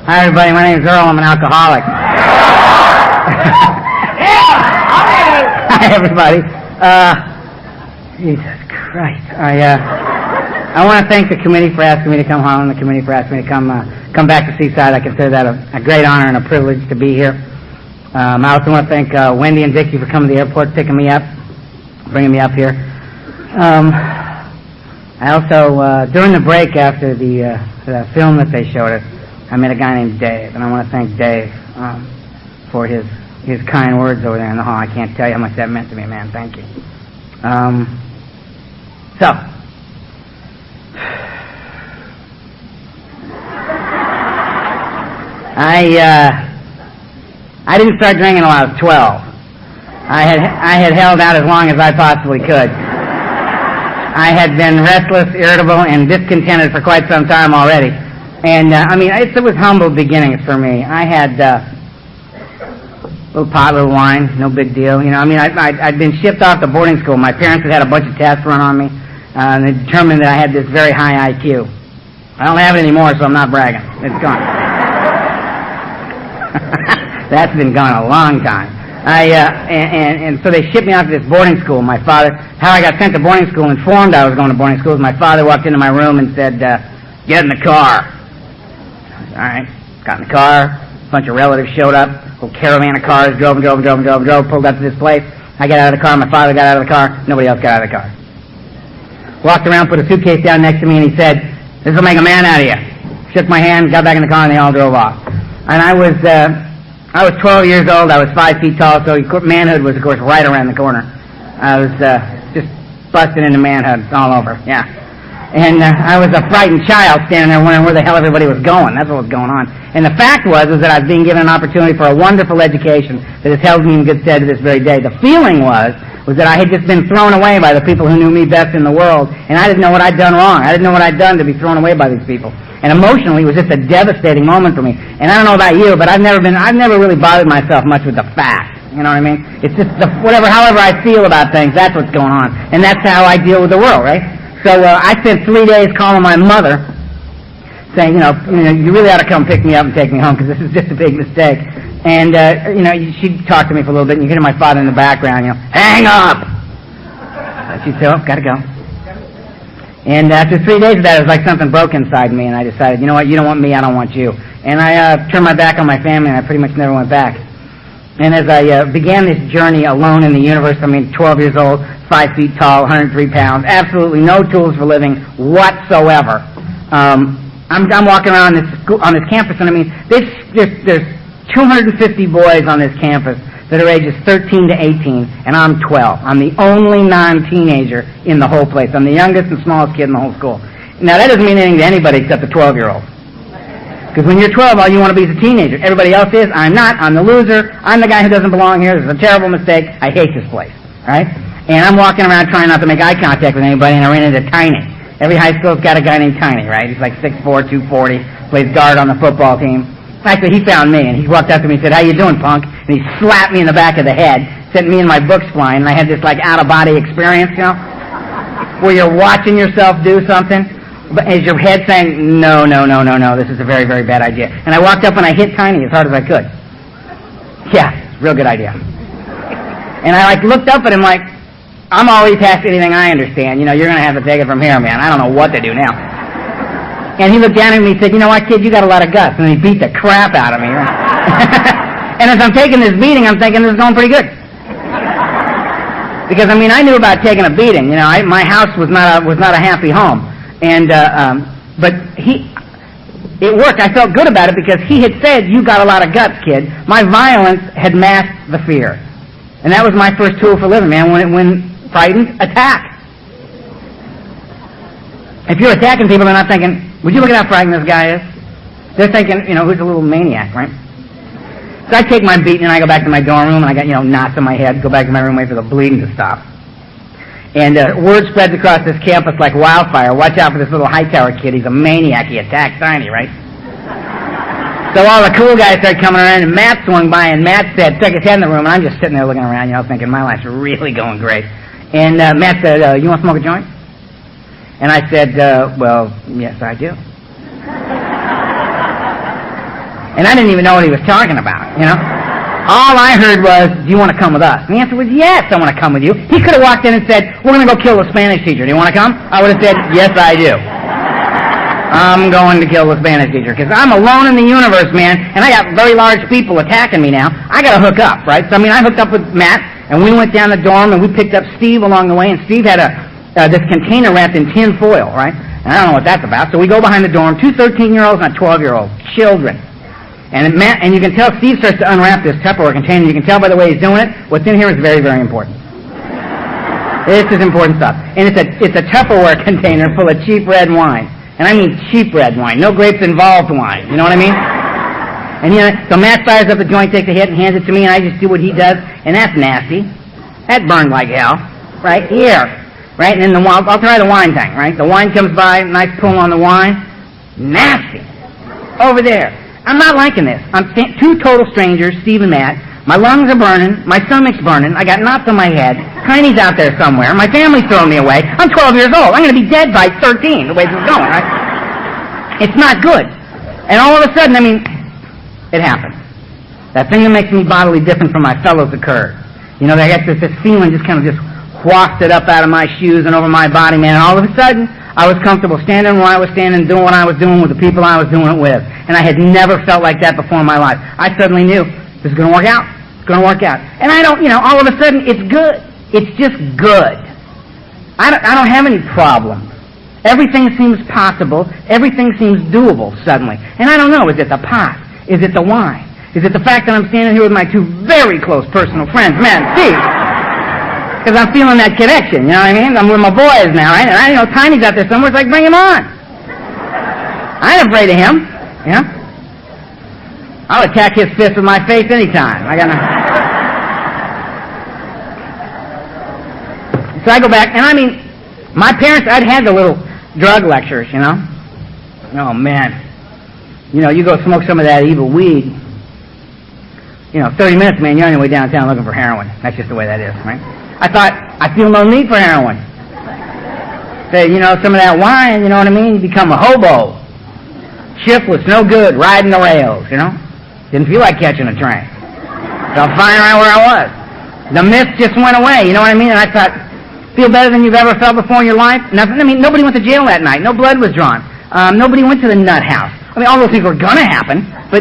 Hi, everybody. My name is Earl. I'm an alcoholic. Hi, everybody. Jesus Christ. I want to thank the committee for asking me to come home, the committee for asking me to come back to Seaside. I consider that a great honor and a privilege to be here. I also want to thank Wendy and Dickie for coming to the airport, picking me up, bringing me up here. I also, during the break after the film that they showed us, I met a guy named Dave, and I want to thank Dave for his kind words over there in the hall. I can't tell you how much that meant to me, man. Thank you. I didn't start drinking until I was 12. I had held out as long as I possibly could. I had been restless, irritable, and discontented for quite some time already. And, it was humble beginnings for me. I had a little pot, a little wine, no big deal. I'd been shipped off to boarding school. My parents had a bunch of tests run on me, and they determined that I had this very high IQ. I don't have it anymore, so I'm not bragging. It's gone. That's been gone a long time. And so they shipped me off to this boarding school. My father, how I got sent to boarding school, informed I was going to boarding school, my father walked into my room and said, get in the car. All right, got in the car, a bunch of relatives showed up, a whole caravan of cars, drove, pulled up to this place. I got out of the car, my father got out of the car, nobody else got out of the car. Walked around, put a suitcase down next to me, and he said, this will make a man out of you. Shook my hand, got back in the car, and they all drove off. And I was 12 years old, I was 5 feet tall, so manhood was, of course, right around the corner. I was just busting into manhood all over, yeah. And I was a frightened child standing there wondering where the hell everybody was going. That's what was going on. And the fact was that I was being given an opportunity for a wonderful education that has held me in good stead to this very day. The feeling was that I had just been thrown away by the people who knew me best in the world, and I didn't know what I'd done wrong. I didn't know what I'd done to be thrown away by these people. And emotionally, it was just a devastating moment for me. And I don't know about you, but I've never really bothered myself much with the facts. You know what I mean? It's just however I feel about things, that's what's going on. And that's how I deal with the world, right? So I spent 3 days calling my mother, saying, you really ought to come pick me up and take me home because this is just a big mistake. And, she talked to me for a little bit, and you hear my father in the background, hang up! She'd say, oh, gotta go. And after 3 days of that, it was like something broke inside me, and I decided, you know what, you don't want me, I don't want you. And I turned my back on my family, and I pretty much never went back. And as I began this journey alone in the universe, 12 years old, 5 feet tall, 103 pounds, absolutely no tools for living whatsoever. I'm walking around on this campus, and there's 250 boys on this campus that are ages 13 to 18, and I'm 12. I'm the only non-teenager in the whole place. I'm the youngest and smallest kid in the whole school. Now, that doesn't mean anything to anybody except the 12-year-old. Because when you're 12, all you want to be is a teenager. Everybody else is. I'm not. I'm the loser. I'm the guy who doesn't belong here. This is a terrible mistake. I hate this place. All right? And I'm walking around trying not to make eye contact with anybody, and I ran into Tiny. Every high school's got a guy named Tiny, right? He's like 6'4", 240, plays guard on the football team. Actually, he found me, and he walked up to me and said, how you doing, punk? And he slapped me in the back of the head, sent me and my books flying, and I had this, out-of-body experience, where you're watching yourself do something, but is your head saying, no, this is a very, very bad idea. And I walked up and I hit Tiny as hard as I could. Yeah, real good idea. And I, looked up at him like, I'm already past anything I understand. You're going to have to take it from here, man. I don't know what to do now. And he looked down at me and said, you know what, kid, you got a lot of guts. And he beat the crap out of me. And as I'm taking this beating, I'm thinking this is going pretty good. Because, I knew about taking a beating. My house was not a happy home. And, but it worked. I felt good about it because he had said, you got a lot of guts, kid. My violence had masked the fear. And that was my first tool for living, man. When frightened, attack. If you're attacking people, they're not thinking, would you look at how frightened this guy is? They're thinking, who's a little maniac, right? So I take my beating and I go back to my dorm room and I got, knots in my head, go back to my room, wait for the bleeding to stop. And word spreads across this campus like wildfire. Watch out for this little Hightower kid. He's a maniac. He attacked Tiny, right? So all the cool guys started coming around, and Matt swung by, and Matt said, stuck his head in the room, and I'm just sitting there looking around, thinking my life's really going great. And Matt said, you want to smoke a joint? And I said, well, yes, I do. And I didn't even know what he was talking about, you know. All I heard was, do you want to come with us? And the answer was, yes, I want to come with you. He could have walked in and said, we're going to go kill the Spanish teacher. Do you want to come? I would have said, yes, I do. I'm going to kill the Spanish teacher because I'm alone in the universe, man, and I got very large people attacking me now. I got to hook up, right? So, I hooked up with Matt, and we went down the dorm, and we picked up Steve along the way, and Steve had this container wrapped in tin foil, right? And I don't know what that's about. So we go behind the dorm, two 13-year-olds and a 12-year-old, children. And you can tell Steve starts to unwrap this Tupperware container. You can tell by the way he's doing it. What's in here is very, very important. This is important stuff. And it's a Tupperware container full of cheap red wine. And I mean cheap red wine, no grapes involved wine. You know what I mean? And so Matt fires up the joint, takes a hit, and hands it to me, and I just do what he does, and that's nasty. That burned like hell, right here, right? And then I'll try the wine thing, right? The wine comes by, nice pull on the wine, nasty. Over there. I'm not liking this. I'm two total strangers, Steve and Matt. My lungs are burning. My stomach's burning. I got knots on my head. Tiny's out there somewhere. My family's throwing me away. I'm 12 years old. I'm going to be dead by 13, the way this is going, right? It's not good. And all of a sudden, it happened. That thing that makes me bodily different from my fellows occurred. You know, I got this feeling just kind of just wafted up out of my shoes and over my body, man. And all of a sudden, I was comfortable standing where I was standing, doing what I was doing with the people I was doing it with. And I had never felt like that before in my life. I suddenly knew this is going to work out. It's going to work out. And I don't, all of a sudden, it's good. It's just good. I don't have any problems. Everything seems possible. Everything seems doable suddenly. And I don't know, is it the pot? Is it the wine? Is it the fact that I'm standing here with my two very close personal friends, Matt and Steve? Because I'm feeling that connection, you know what I mean? I'm with my boys now, right? And I know Tiny's out there somewhere. It's like, bring him on. I ain't afraid of him, you know? I'll attack his fist with my face anytime. So I go back, and my parents, I'd had the little drug lectures, you know? Oh, man. You go smoke some of that evil weed. 30 minutes, man, you're on your way downtown looking for heroin. That's just the way that is, right? I thought, I feel no need for heroin. Say, some of that wine, you know what I mean? You become a hobo. Shiftless, no good, riding the rails, Didn't feel like catching a train. Felt fine right where I was. The mist just went away, you know what I mean? And I thought, feel better than you've ever felt before in your life? Nothing. Nobody went to jail that night. No blood was drawn. Nobody went to the nut house. All those things were gonna happen, but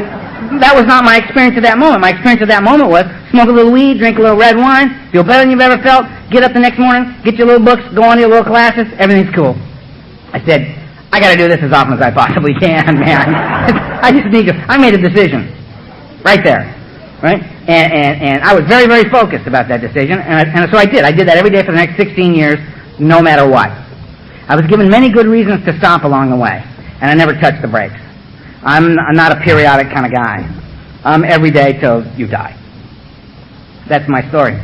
that was not my experience at that moment. My experience at that moment was smoke a little weed, drink a little red wine, feel better than you've ever felt, get up the next morning, get your little books, go on to your little classes, everything's cool. I said, I gotta do this as often as I possibly can, man. I just need to, I made a decision. Right there. Right? And I was very, very focused about that decision, and so I did. I did that every day for the next 16 years, no matter what. I was given many good reasons to stop along the way, and I never touched the brakes. I'm not a periodic kind of guy. I'm every day till you die. That's my story.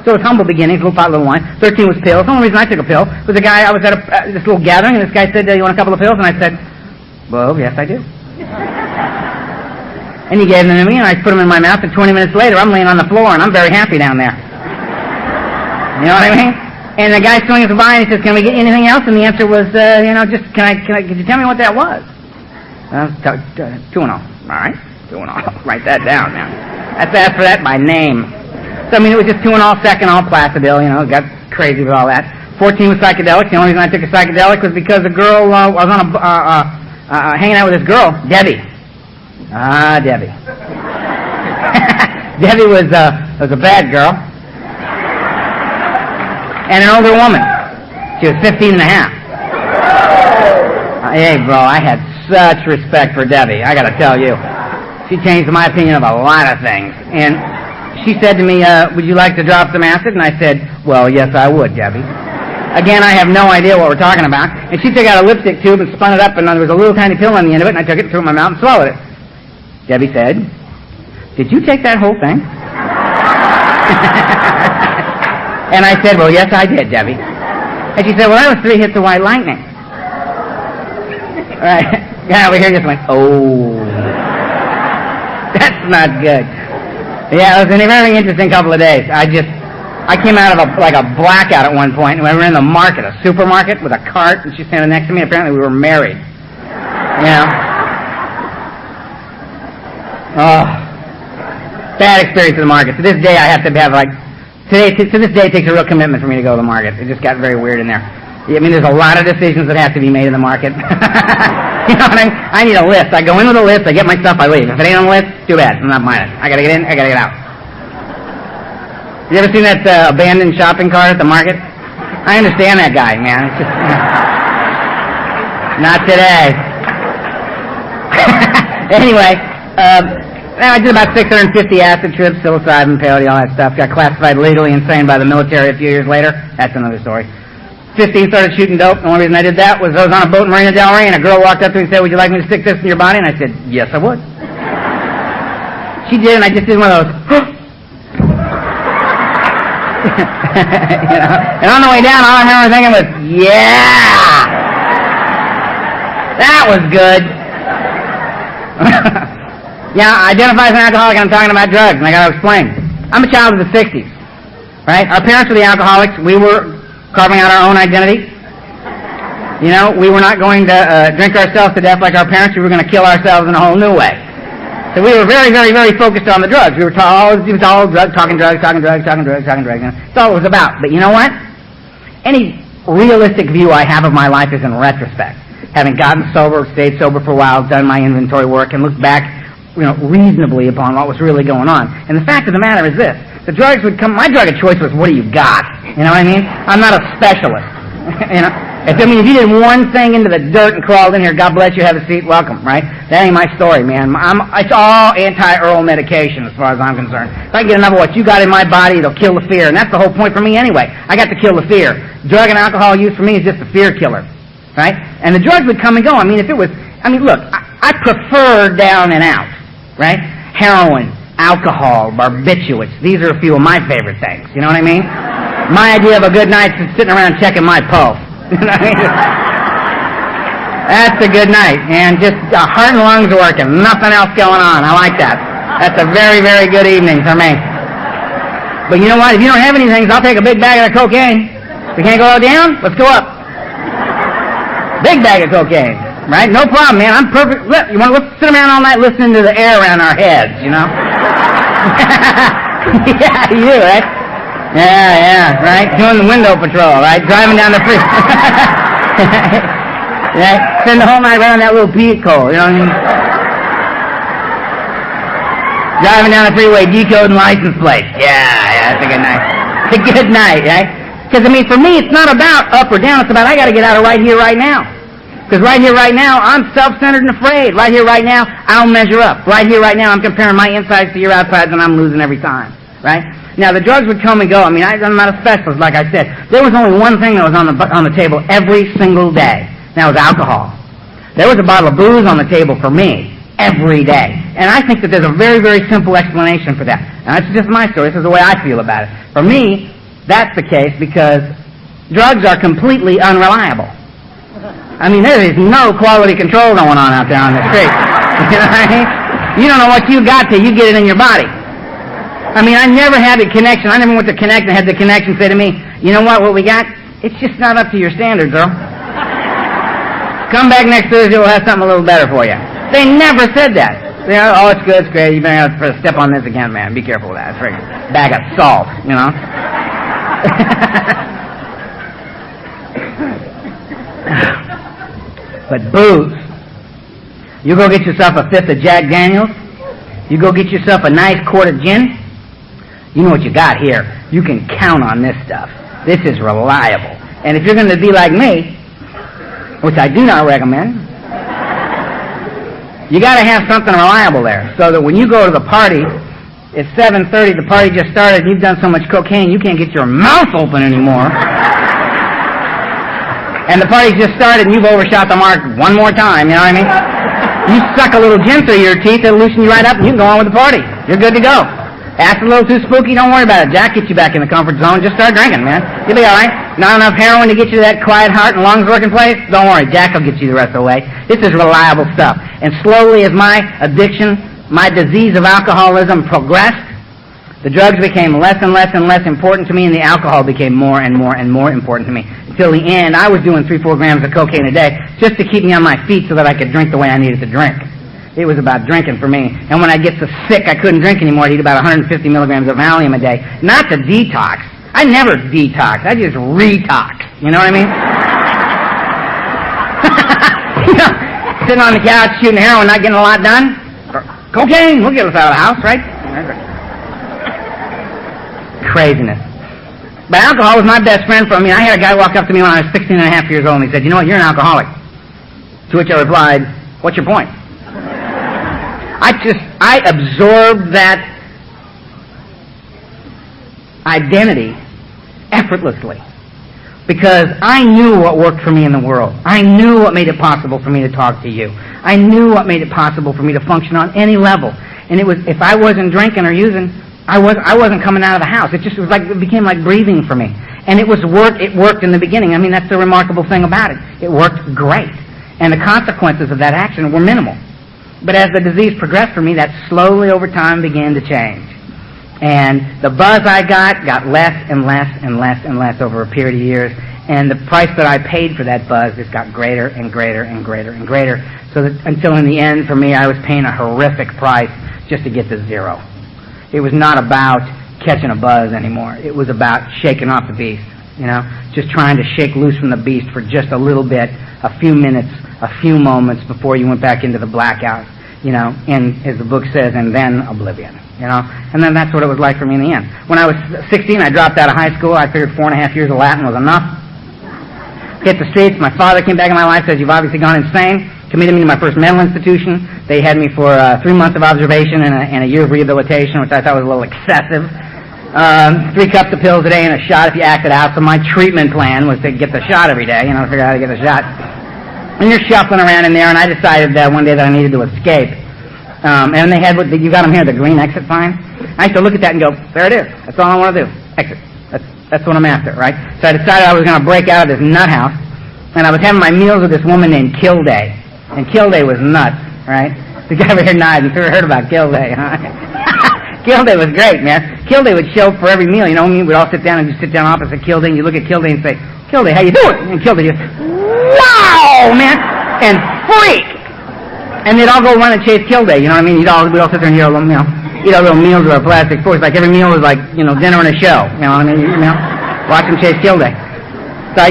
So it's humble beginnings, little pot, little wine. 13 was pills. The only reason I took a pill was a guy, I was at this little gathering, and this guy said, you want a couple of pills? And I said, well, yes, I do. And he gave them to me, and I put them in my mouth, and 20 minutes later, I'm laying on the floor, and I'm very happy down there. You know what I mean? And the guy swings by, and he says, can we get anything else? And the answer was, just, could you tell me what that was? Tuinal. All right, Tuinal. Write that down now. That's asked for that by name. So, it was just Tuinal, Seconal, Placidil, got crazy with all that. 14 was psychedelics. The only reason I took a psychedelic was because a girl, I was on hanging out with this girl, Debbie. Debbie. Debbie was a bad girl. And an older woman. She was 15 and a half. Hey, bro, I had such respect for Debbie, I gotta tell you. She changed my opinion of a lot of things. And she said to me, would you like to drop some acid? And I said, well, yes, I would, Debbie. Again, I have no idea what we're talking about. And she took out a lipstick tube and spun it up, and there was a little tiny pill on the end of it, and I took it, threw it in my mouth, and swallowed it. Debbie said, did you take that whole thing? And I said, well, yes, I did, Debbie. And she said, well, that was 3 hits of white lightning. Right. Guy over here just went, oh. That's not good. Yeah, it was a very interesting couple of days. I came out of a blackout at one point, and we were in the market, a supermarket, with a cart, and she's standing next to me. Apparently we were married. Oh, bad experience in the market. To this day, I have to have to this day, it takes a real commitment for me to go to the market. It just got very weird in there. I mean, there's a lot of decisions that have to be made in the market. You know what I mean? I need a list. I go in with a list, I get my stuff, I leave. If it ain't on the list, too bad. I'm not buying it. I gotta get in, I gotta get out. You ever seen that abandoned shopping cart at the market? I understand that guy, man. It's just, not today. Anyway, I did about 650 acid trips, psilocybin, peyote, all that stuff. Got classified legally insane by the military a few years later. That's another story. 15, started shooting dope. The only reason I did that was I was on a boat in Marina Del Rey, and a girl walked up to me and said, "Would you like me to stick this in your body?" And I said, "Yes, I would." She did, and I just did one of those. You know? And on the way down, all I remember thinking was, "Yeah, that was good." Yeah, I identify as an alcoholic, and I'm talking about drugs, and I got to explain. I'm a child of the '60s, right? Our parents were the alcoholics. We were carving out our own identity. You know, we were not going to drink ourselves to death like our parents. We were going to kill ourselves in a whole new way. So we were very, very, very focused on the drugs. It was all drugs, talking drugs. That's all it was about. But you know what? Any realistic view I have of my life is in retrospect. Having gotten sober, stayed sober for a while, done my inventory work, and looked back, reasonably upon what was really going on. And the fact of the matter is this. The drugs would come, my drug of choice was, what do you got? You know what I mean? I'm not a specialist. If you did one thing into the dirt and crawled in here, God bless you, have a seat, welcome, right? That ain't my story, man. It's all anti-Earl medication as far as I'm concerned. If I can get enough of what you got in my body, it'll kill the fear. And that's the whole point for me anyway. I got to kill the fear. Drug and alcohol use for me is just a fear killer, right? And the drugs would come and go. Look, I prefer down and out, right? Heroin, alcohol, barbiturates. These are a few of my favorite things. You know what I mean? My idea of a good night is sitting around checking my pulse. You know what I mean? That's a good night. And just heart and lungs working. Nothing else going on. I like that. That's a very, very good evening for me. But you know what? If you don't have any things, I'll take a big bag of cocaine. We can't go down? Let's go up. Big bag of cocaine. Right? No problem, man. I'm perfect. Let's sit around all night listening to the air around our heads, you know? Yeah, you, right? Yeah, right? Doing the window patrol, right? Driving down the freeway. Right? Spend the whole night around that little vehicle, you know what I mean? Driving down the freeway, decoding license plates. Yeah, that's a good night. It's a good night, right? Because, for me, it's not about up or down. It's about I got to get out of right here, right now. Because right here, right now, I'm self-centered and afraid. Right here, right now, I don't measure up. Right here, right now, I'm comparing my insides to your outsides, and I'm losing every time. Right? Now, the drugs would come and go. I'm not a specialist, like I said. There was only one thing that was on the table every single day. That was alcohol. There was a bottle of booze on the table for me every day. And I think that there's a very, very simple explanation for that. And that's just my story. This is the way I feel about it. For me, that's the case because drugs are completely unreliable. There is no quality control going on out there on the street. You know what I mean? You don't know what you got till you get it in your body. I never had a connection. I never went to Connect and had the connection say to me, you know what we got? It's just not up to your standards, Earl. Come back next Thursday, we'll have something a little better for you. They never said that. Oh, it's good, it's great. You better have to step on this again, man. Be careful with that. It's like a bag of salt, you know? But booze. You go get yourself a fifth of Jack Daniels. You go get yourself a nice quart of gin. You know what you got here. You can count on this stuff. This is reliable. And if you're going to be like me, which I do not recommend, you got to have something reliable there. So that when you go to the party, it's 7:30, the party just started, and you've done so much cocaine, you can't get your mouth open anymore. And the party's just started, and you've overshot the mark one more time, you know what I mean? You suck a little gin through your teeth, it'll loosen you right up, and you can go on with the party. You're good to go. That's a little too spooky, don't worry about it. Jack gets you back in the comfort zone, just start drinking, man. You'll be alright. Not enough heroin to get you to that quiet heart and lungs working place? Don't worry, Jack will get you the rest of the way. This is reliable stuff. And slowly as my addiction, my disease of alcoholism progressed, the drugs became less and less and less important to me, and the alcohol became more and more and more important to me. Until the end, I was doing 3-4 grams of cocaine a day just to keep me on my feet so that I could drink the way I needed to drink. It was about drinking for me. And when I get so sick I couldn't drink anymore, I'd eat about 150 milligrams of Valium a day. Not to detox. I never detox. I just retox. You know what I mean? You know, sitting on the couch shooting heroin, not getting a lot done. Cocaine will get us out of the house, right? Craziness. But alcohol was my best friend for me. I had a guy walk up to me when I was 16 and a half years old and he said, "You know what, you're an alcoholic." To which I replied, "What's your point?" I absorbed that identity effortlessly because I knew what worked for me in the world. I knew what made it possible for me to talk to you. I knew what made it possible for me to function on any level. And it was, if I wasn't drinking or using, I wasn't coming out of the house. It became like breathing for me. And it worked in the beginning. I mean, that's the remarkable thing about it. It worked great. And the consequences of that action were minimal. But as the disease progressed for me, that slowly over time began to change. And the buzz I got less and less and less and less over a period of years. And the price that I paid for that buzz just got greater and greater and greater and greater. So that until in the end, for me, I was paying a horrific price just to get to zero. It was not about catching a buzz anymore. It was about shaking off the beast, you know, just trying to shake loose from the beast for just a little bit, a few minutes, a few moments before you went back into the blackout, you know, and as the book says, and then oblivion, you know. And then that's what it was like for me in the end. When I was 16, I dropped out of high school. I figured 4.5 years of Latin was enough. Hit the streets. My father came back in my life, said, "You've obviously gone insane." Committed me to my first mental institution. They had me for 3 months of observation and a year of rehabilitation, which I thought was a little excessive. 3 cups of pills a day and a shot if you acted out. So my treatment plan was to get the shot every day, you know, figure out how to get the shot. And you're shuffling around in there, and I decided that one day that I needed to escape. And they had, you got them here, the green exit sign. I used to look at that and go, there it is. That's all I want to do. Exit. That's what I'm after, right? So I decided I was going to break out of this nut house, and I was having my meals with this woman named Kilday. And Kilday was nuts, right? The guy over here nodding. You heard about Kilday, huh? Kilday was great, man. Kilday would show up for every meal. You know, we'd all sit down and you sit down opposite Kilday, and you look at Kilday and say, "Kilday, how you doing?" And Kilday just, "Wow, man!" and freak. And they'd all go run and chase Kilday. You know what I mean? We'd all sit there and eat our little meals with our plastic forks. Like every meal was like, you know, dinner and a show. You know what I mean? You know, watch them chase Kilday. So I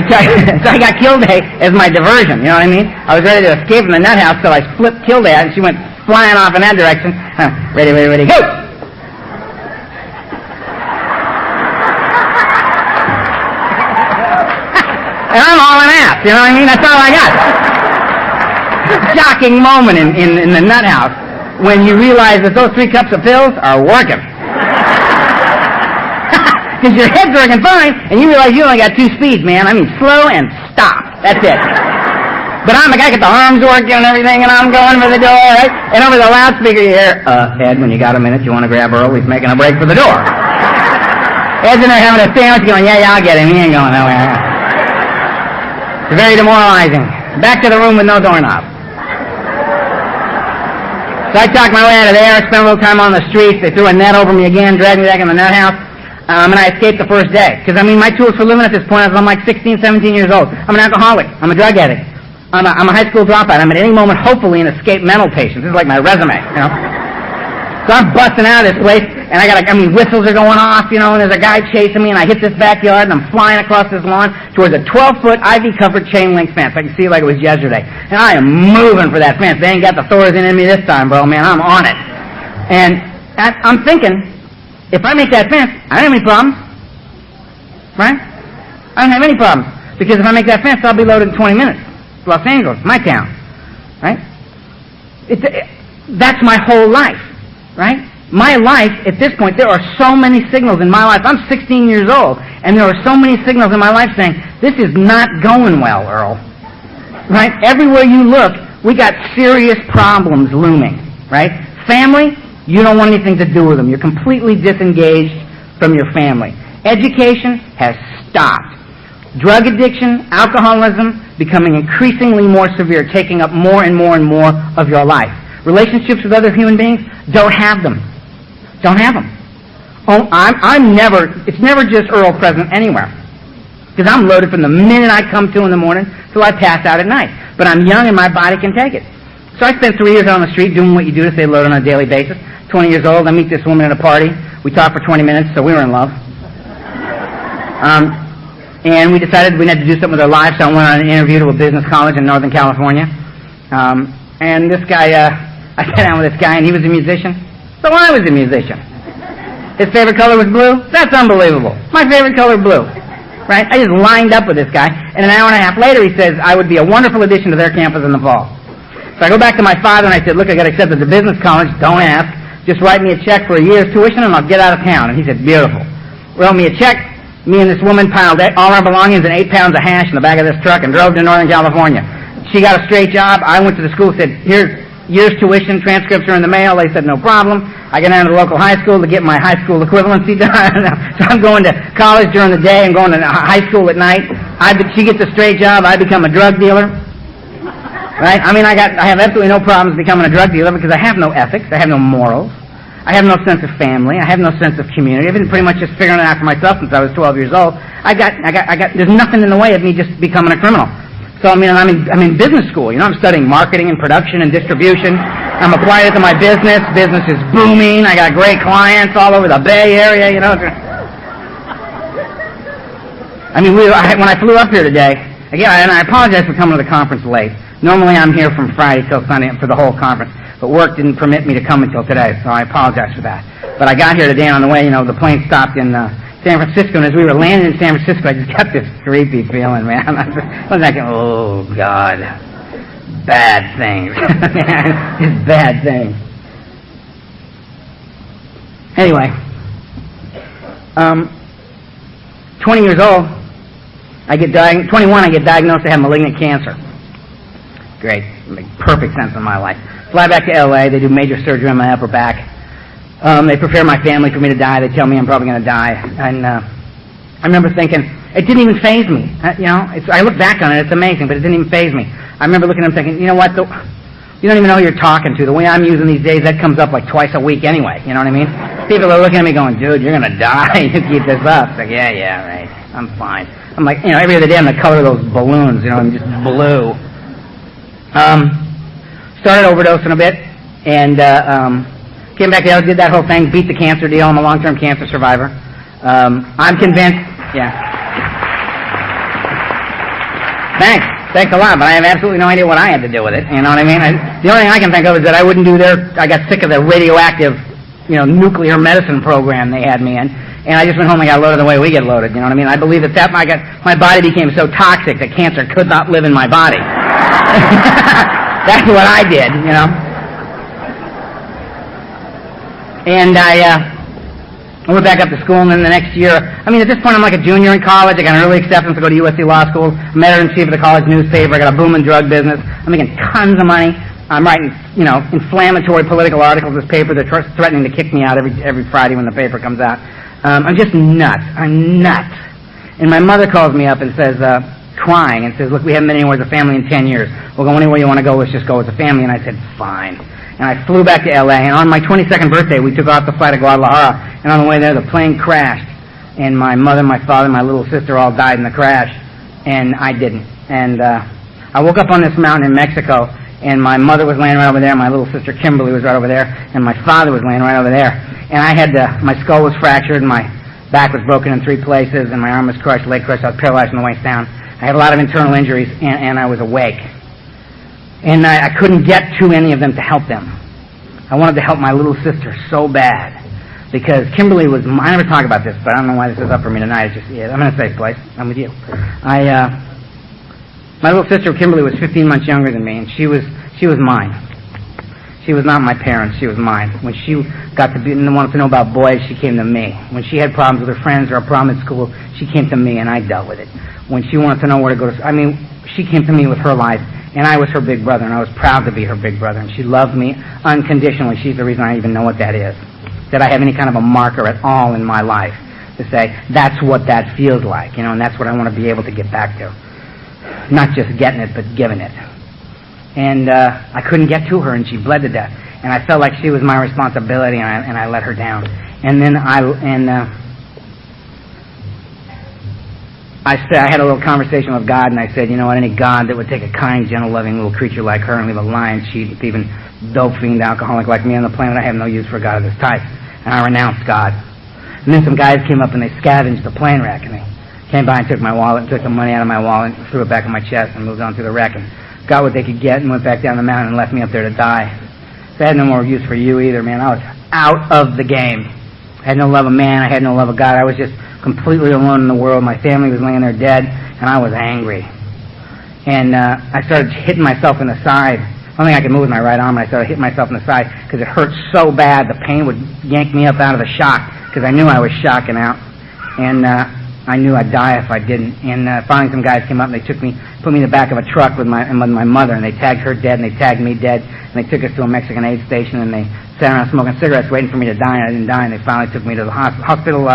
got Kilday as my diversion, you know what I mean? I was ready to escape from the nut house, so I flipped Kilday out, and she went flying off in that direction. Ready, go! And I'm hauling ass, you know what I mean? That's all I got. Shocking moment in the nut house when you realize that those 3 cups of pills are working. Because your head's working fine, and you realize you only got 2 speeds, man. I mean, slow and stop. That's it. But I got the arms working and everything, and I'm going for the door, right? And over the loudspeaker you hear, Ed, when you got a minute, you want to grab Earl? He's making a break for the door. Ed's in there having a sandwich going, yeah, I'll get him. He ain't going nowhere. It's very demoralizing. Back to the room with no doorknob. So I talked my way out of there, spent a little time on the streets. They threw a net over me again, dragged me back in the nut house. And I escaped the first day. Because, I mean, my tools for living at this point, I'm like 16, 17 years old. I'm an alcoholic. I'm a drug addict. I'm a high school dropout. I'm at any moment, hopefully, an escaped mental patient. This is like my resume, you know. So I'm busting out of this place, and whistles are going off, you know, and there's a guy chasing me, and I hit this backyard, and I'm flying across this lawn towards a 12-foot ivy-covered chain-link fence. I can see it like it was yesterday. And I am moving for that fence. They ain't got the Thorazine in me this time, bro, man. I'm on it. And I'm thinking, if I make that fence, I don't have any problems, right? I don't have any problems, because if I make that fence, I'll be loaded in 20 minutes. Los Angeles, my town, right? That's my whole life, right? My life, at this point, there are so many signals in my life. I'm 16 years old, and there are so many signals in my life saying, this is not going well, Earl, right? Everywhere you look, we got serious problems looming, right? Family, you don't want anything to do with them. You're completely disengaged from your family. Education has stopped. Drug addiction, alcoholism, becoming increasingly more severe, taking up more and more and more of your life. Relationships with other human beings, don't have them. Don't have them. Oh, it's never just Earl present anywhere. Because I'm loaded from the minute I come to in the morning till I pass out at night. But I'm young and my body can take it. So So I spent 3 years out on the street doing what you do to stay loaded on a daily basis. 20 years old, I meet this woman at a party. We talked for 20 minutes, so we were in love. And we decided we had to do something with our lives, so I went on an interview to a business college in Northern California. And this guy, I sat down with this guy, and he was a musician. So I was a musician. His favorite color was blue? That's unbelievable. My favorite color, blue. Right? I just lined up with this guy, and an hour and a half later he says I would be a wonderful addition to their campus in the fall. So I go back to my father and I said, look, I got accepted to business college. Don't ask. Just write me a check for a year's tuition and I'll get out of town. And he said, beautiful. Wrote me a check. Me and this woman piled all our belongings and 8 pounds of hash in the back of this truck and drove to Northern California. She got a straight job. I went to the school, said, here's year's tuition, transcripts are in the mail. They said, no problem. I get down to the local high school to get my high school equivalency done. So I'm going to college during the day and going to high school at night. She gets a straight job. I become a drug dealer. Right? I mean, I have absolutely no problems becoming a drug dealer because I have no ethics. I have no morals. I have no sense of family. I have no sense of community. I've been pretty much just figuring it out for myself since I was 12 years old. There's nothing in the way of me just becoming a criminal. So, I mean, I'm in business school. You know, I'm studying marketing and production and distribution. I'm applying it to my business. Business is booming. I got great clients all over the Bay Area, you know. I mean, when I flew up here today, again, and I apologize for coming to the conference late. Normally I'm here from Friday till Sunday for the whole conference, but work didn't permit me to come until today, so I apologize for that. But I got here today, and on the way, you know, the plane stopped in San Francisco, and as we were landing in San Francisco, I just got this creepy feeling, man. I was like, oh, God, bad things. Just bad things. Anyway, 20 years old, 21, I get diagnosed to have malignant cancer. Great. Makes perfect sense in my life. Fly back to L.A. They do major surgery on my upper back. They prepare my family for me to die. They tell me I'm probably going to die. And I remember thinking, it didn't even faze me. I look back on it, it's amazing, but it didn't even faze me. I remember looking at them thinking, you know what, you don't even know who you're talking to. The way I'm using these days, that comes up like twice a week anyway. You know what I mean? People are looking at me going, dude, you're going to die. You keep this up. It's like, yeah, right. I'm fine. I'm like, every other day I'm the color of those balloons, I'm just blue. Started overdosing a bit, and came back to did that whole thing, beat the cancer deal. I'm a long-term cancer survivor. I'm convinced, Thanks a lot, but I have absolutely no idea what I had to do with it, you know what I mean? The only thing I can think of is that I wouldn't do I got sick of the radioactive, nuclear medicine program they had me in, and I just went home and got loaded the way we get loaded, you know what I mean? I believe that my body became so toxic that cancer could not live in my body. That's what I did, And I went back up to school, and then the next year, at this point I'm like a junior in college. I got an early acceptance to go to USC Law School. I'm editor-in-chief of the college newspaper. I got a booming drug business. I'm making tons of money. I'm writing, inflammatory political articles in this paper. They're threatening to kick me out every Friday when the paper comes out. I'm just nuts. I'm nuts. And my mother calls me up and says, crying, and says, look, we haven't been anywhere as a family in 10 years. We'll go anywhere you want to go. Let's just go as a family. And I said, fine. And I flew back to L.A., and on my 22nd birthday, we took off the flight to Guadalajara, and on the way there, the plane crashed, and my mother, my father, my little sister all died in the crash, and I didn't. And I woke up on this mountain in Mexico, and my mother was laying right over there, my little sister Kimberly was right over there, and my father was laying right over there. And I had my skull was fractured, and my back was broken in 3 places, and my arm was crushed, leg crushed, I was paralyzed from the waist down. I had a lot of internal injuries, and I was awake. And I couldn't get to any of them to help them. I wanted to help my little sister so bad. Because Kimberly was, I never talk about this, but I don't know why this is up for me tonight. It's just, I'm in a safe place. I'm with you. My little sister Kimberly was 15 months younger than me, and she was mine. She was not my parents, she was mine. When she got to be, and wanted to know about boys, she came to me. When she had problems with her friends or a problem at school, she came to me, and I dealt with it. When she wanted to know where to go to, she came to me with her life, and I was her big brother, and I was proud to be her big brother, and she loved me unconditionally. She's the reason I even know what that is. That I have any kind of a marker at all in my life to say, that's what that feels like, and that's what I want to be able to get back to. Not just getting it, but giving it. And I couldn't get to her, and she bled to death. And I felt like she was my responsibility, and I let her down. And then I had a little conversation with God, and I said, you know what, any God that would take a kind, gentle, loving little creature like her and leave a lying, cheating, thieving, dope fiend, alcoholic like me on the planet, I have no use for a God of this type. And I renounced God. And then some guys came up and they scavenged the plane wreck, and they came by and took my wallet, and took the money out of my wallet, and threw it back in my chest, and moved on through the wreck, and got what they could get, and went back down the mountain and left me up there to die. So I had no more use for you either, man. I was out of the game. I had no love of man. I had no love of God. I was just completely alone in the world. My family was laying there dead, and I was angry. And I started hitting myself in the side. Only thing I could move with my right arm, and I started hitting myself in the side because it hurt so bad. The pain would yank me up out of the shock because I knew I was shocking out. And I knew I'd die if I didn't. And finally some guys came up and they put me in the back of a truck with my mother, and they tagged her dead, and they tagged me dead, and they took us to a Mexican aid station, and they sat around smoking cigarettes waiting for me to die, and I didn't die, and they finally took me to the hospital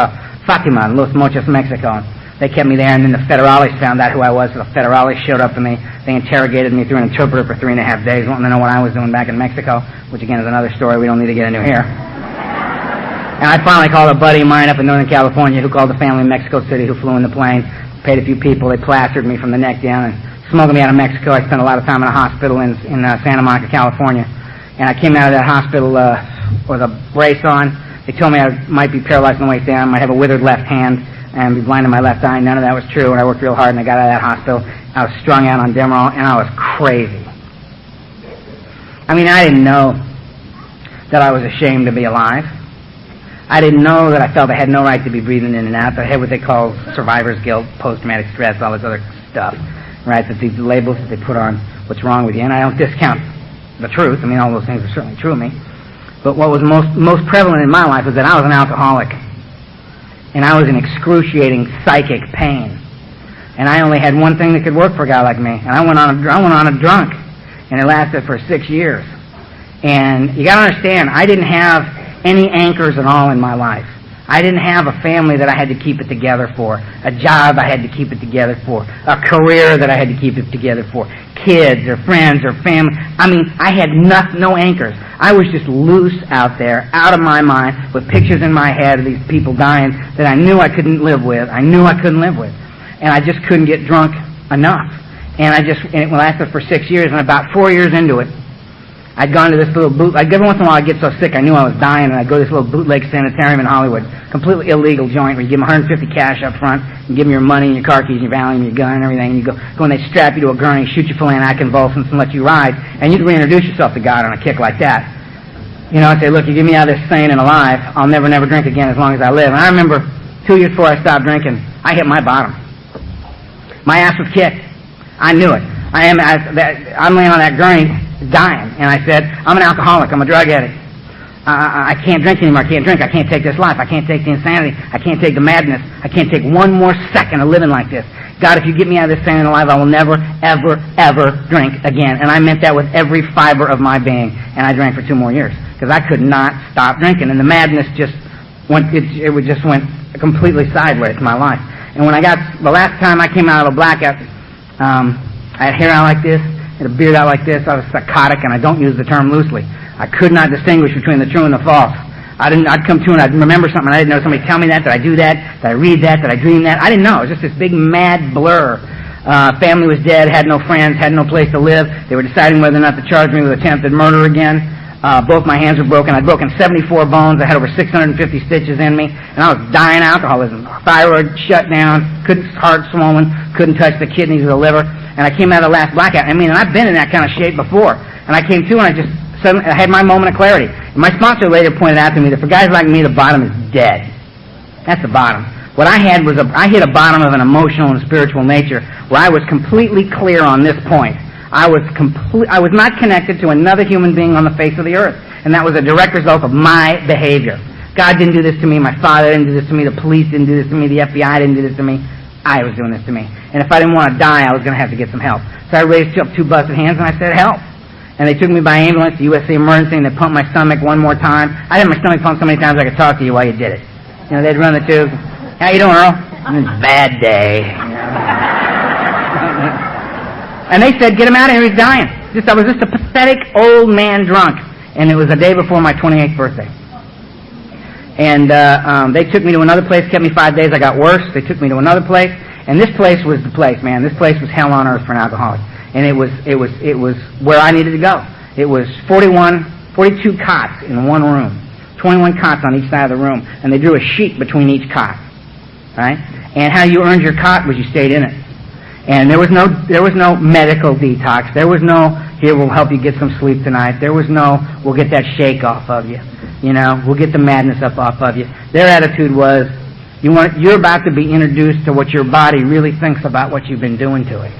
Fatima in Los Mochis, Mexico. They kept me there, and then the federales found out who I was, so the federales showed up, and they interrogated me through an interpreter for 3.5 days, wanting to know what I was doing back in Mexico, which again is another story we don't need to get into here. And I finally called a buddy of mine up in Northern California who called the family in Mexico City, who flew in the plane, paid a few people, they plastered me from the neck down and smuggled me out of Mexico. I spent a lot of time in a hospital in Santa Monica, California. And I came out of that hospital with a brace on. They told me I might be paralyzed from the waist down, might have a withered left hand, and be blind in my left eye. None of that was true, and I worked real hard, and I got out of that hospital. I was strung out on Demerol, and I was crazy. I mean, I didn't know that I was ashamed to be alive. I didn't know that I felt I had no right to be breathing in and out. That I had what they call survivor's guilt, post-traumatic stress, all this other stuff, right? That these labels that they put on what's wrong with you. And I don't discount the truth. I mean, all those things are certainly true of me. But what was most prevalent in my life was that I was an alcoholic. And I was in excruciating psychic pain. And I only had one thing that could work for a guy like me. And I went on a drunk. And it lasted for 6 years. And you got to understand, I didn't have any anchors at all in my life. I didn't have a family that I had to keep it together for, a job I had to keep it together for, a career that I had to keep it together for, kids or friends or family. I mean, I had no anchors. I was just loose out there, out of my mind, with pictures in my head of these people dying that I knew I couldn't live with. And I just couldn't get drunk enough. And it lasted for 6 years, and about 4 years into it, I'd gone to this little every once in a while I'd get so sick I knew I was dying, and I'd go to this little bootleg sanitarium in Hollywood, completely illegal joint where you give them $150 cash up front, and give them your money and your car keys and your Valium and your gun and everything, and you go and they strap you to a gurney, shoot you full of anticonvulsants and let you ride, and you'd reintroduce yourself to God on a kick like that. You know, I'd say, look, you get me out of this sane and alive, I'll never drink again as long as I live. And I remember 2 years before I stopped drinking, I hit my bottom. My ass was kicked. I knew it. I'm laying on that gurney, dying, and I said, I'm an alcoholic, I'm a drug addict. I can't drink anymore, I can't drink, I can't take this life, I can't take the insanity, I can't take the madness, I can't take one more second of living like this. God, if you get me out of this sane and alive, I will never, ever, ever drink again. And I meant that with every fiber of my being, and I drank for 2 more years, because I could not stop drinking, and the madness just went completely sideways in my life. And when the last time I came out of a blackout, I had hair out like this, and a beard out like this. I was psychotic, and I don't use the term loosely. I could not distinguish between the true and the false. I'd come to and I'd remember something, and I didn't know. Somebody tell me that. Did I do that? Did I read that? Did I dream that? I didn't know. It was just this big mad blur. Family was dead, had no friends, had no place to live. They were deciding whether or not to charge me with attempted murder again. Both my hands were broken. I'd broken 74 bones. I had over 650 stitches in me, and I was dying alcoholism. Thyroid shut down, heart swollen, couldn't touch the kidneys or the liver. And I came out of the last blackout. I mean, and I've been in that kind of shape before. And I came to, and I had my moment of clarity. And my sponsor later pointed out to me that for guys like me, the bottom is dead. That's the bottom. What I had was I hit a bottom of an emotional and spiritual nature where I was completely clear on this point. I was not connected to another human being on the face of the earth. And that was a direct result of my behavior. God didn't do this to me. My father didn't do this to me. The police didn't do this to me. The FBI didn't do this to me. I was doing this to me. And if I didn't want to die, I was going to have to get some help. So I raised up 2 busted hands and I said, help. And they took me by ambulance to USA Emergency, and they pumped my stomach 1 more time. I had my stomach pumped so many times I could talk to you while you did it. You know, they'd run the tube. How you doing, Earl? Bad day. And they said, get him out of here, he's dying. I was just a pathetic old man drunk. And it was the day before my 28th birthday. And they took me to another place, kept me 5 days. I got worse. They took me to another place. And this place was the place, man. This place was hell on earth for an alcoholic. And it was where I needed to go. It was 42 cots in one room. 21 cots on each side of the room. And they drew a sheet between each cot. Right? And how you earned your cot was you stayed in it. And there was no medical detox. There was no, here, we'll help you get some sleep tonight. There was no, we'll get that shake off of you. You know, we'll get the madness up off of you. Their attitude was, you're about to be introduced to what your body really thinks about what you've been doing to it.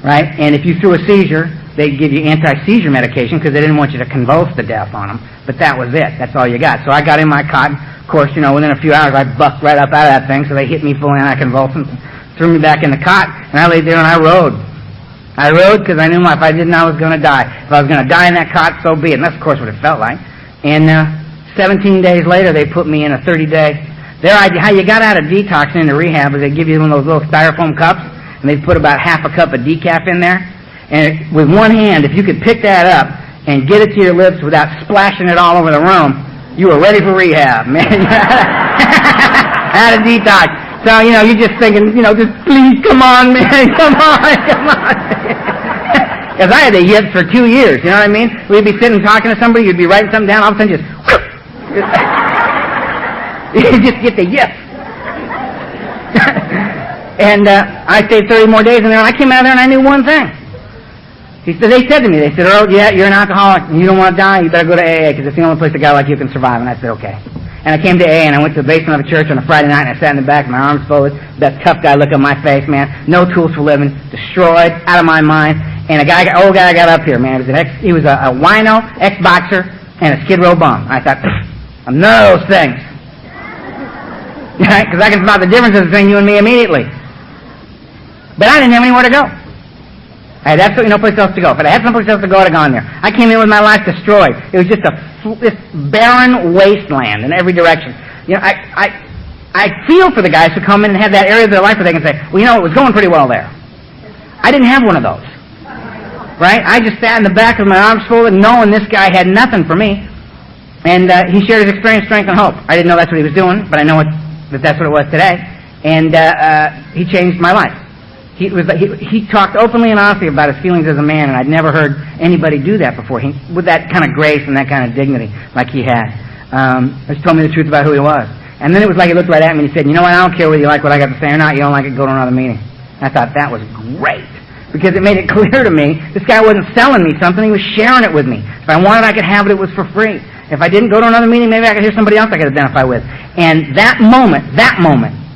Right? And if you threw a seizure, they'd give you anti-seizure medication because they didn't want you to convulse to death on them. But that was it. That's all you got. So I got in my cot. Of course, you know, within a few hours, I bucked right up out of that thing, so they hit me full anticonvulsants, threw me back in the cot, and I laid there and I rode. I rode because I knew if I didn't, I was going to die. If I was going to die in that cot, so be it. And that's, of course, what it felt like. And 17 days later, they put me in a 30-day... How you got out of detox into rehab is they give you one of those little styrofoam cups, and they put about half a cup of decaf in there. And with one hand, if you could pick that up and get it to your lips without splashing it all over the room, you were ready for rehab, man. Out of detox. So, you know, you're just thinking, you know, just please, come on, man, come on. Because I had the yips for 2 years, you know what I mean? We'd be sitting talking to somebody, you'd be writing something down, all of a sudden just you just get the yips. And I stayed 30 more days in there, and I came out of there and I knew one thing. They said to me, Earl, yeah, you're an alcoholic, and you don't want to die, you better go to AA, because it's the only place a guy like you can survive. And I said, okay. And I came to AA, and I went to the basement of a church on a Friday night, and I sat in the back, my arms folded, that tough guy look on my face, man, no tools for living, destroyed, out of my mind. And old guy got up here, man, he was a wino, ex-boxer, and a Skid Row bum. I thought, I'm none of those things. Because I can spot the differences between you and me immediately. But I didn't have anywhere to go. I had absolutely no place else to go. If I had someplace else to go, I'd have gone there. I came in with my life destroyed. It was just this barren wasteland in every direction. You know, I feel for the guys who come in and have that area of their life where they can say, well, you know, it was going pretty well there. I didn't have one of those. Right? I just sat in the back with my arms folded, knowing this guy had nothing for me. And he shared his experience, strength, and hope. I didn't know that's what he was doing, but I know that that's what it was today. And he changed my life. He talked openly and honestly about his feelings as a man, and I'd never heard anybody do that before, with that kind of grace and that kind of dignity like he had. He told me the truth about who he was. And then it was like he looked right at me and he said, you know what, I don't care whether you like what I got to say or not, you don't like it, go to another meeting. And I thought that was great, because it made it clear to me this guy wasn't selling me something, he was sharing it with me. If I wanted, I could have it, it was for free. If I didn't go to another meeting, maybe I could hear somebody else I could identify with. And that moment,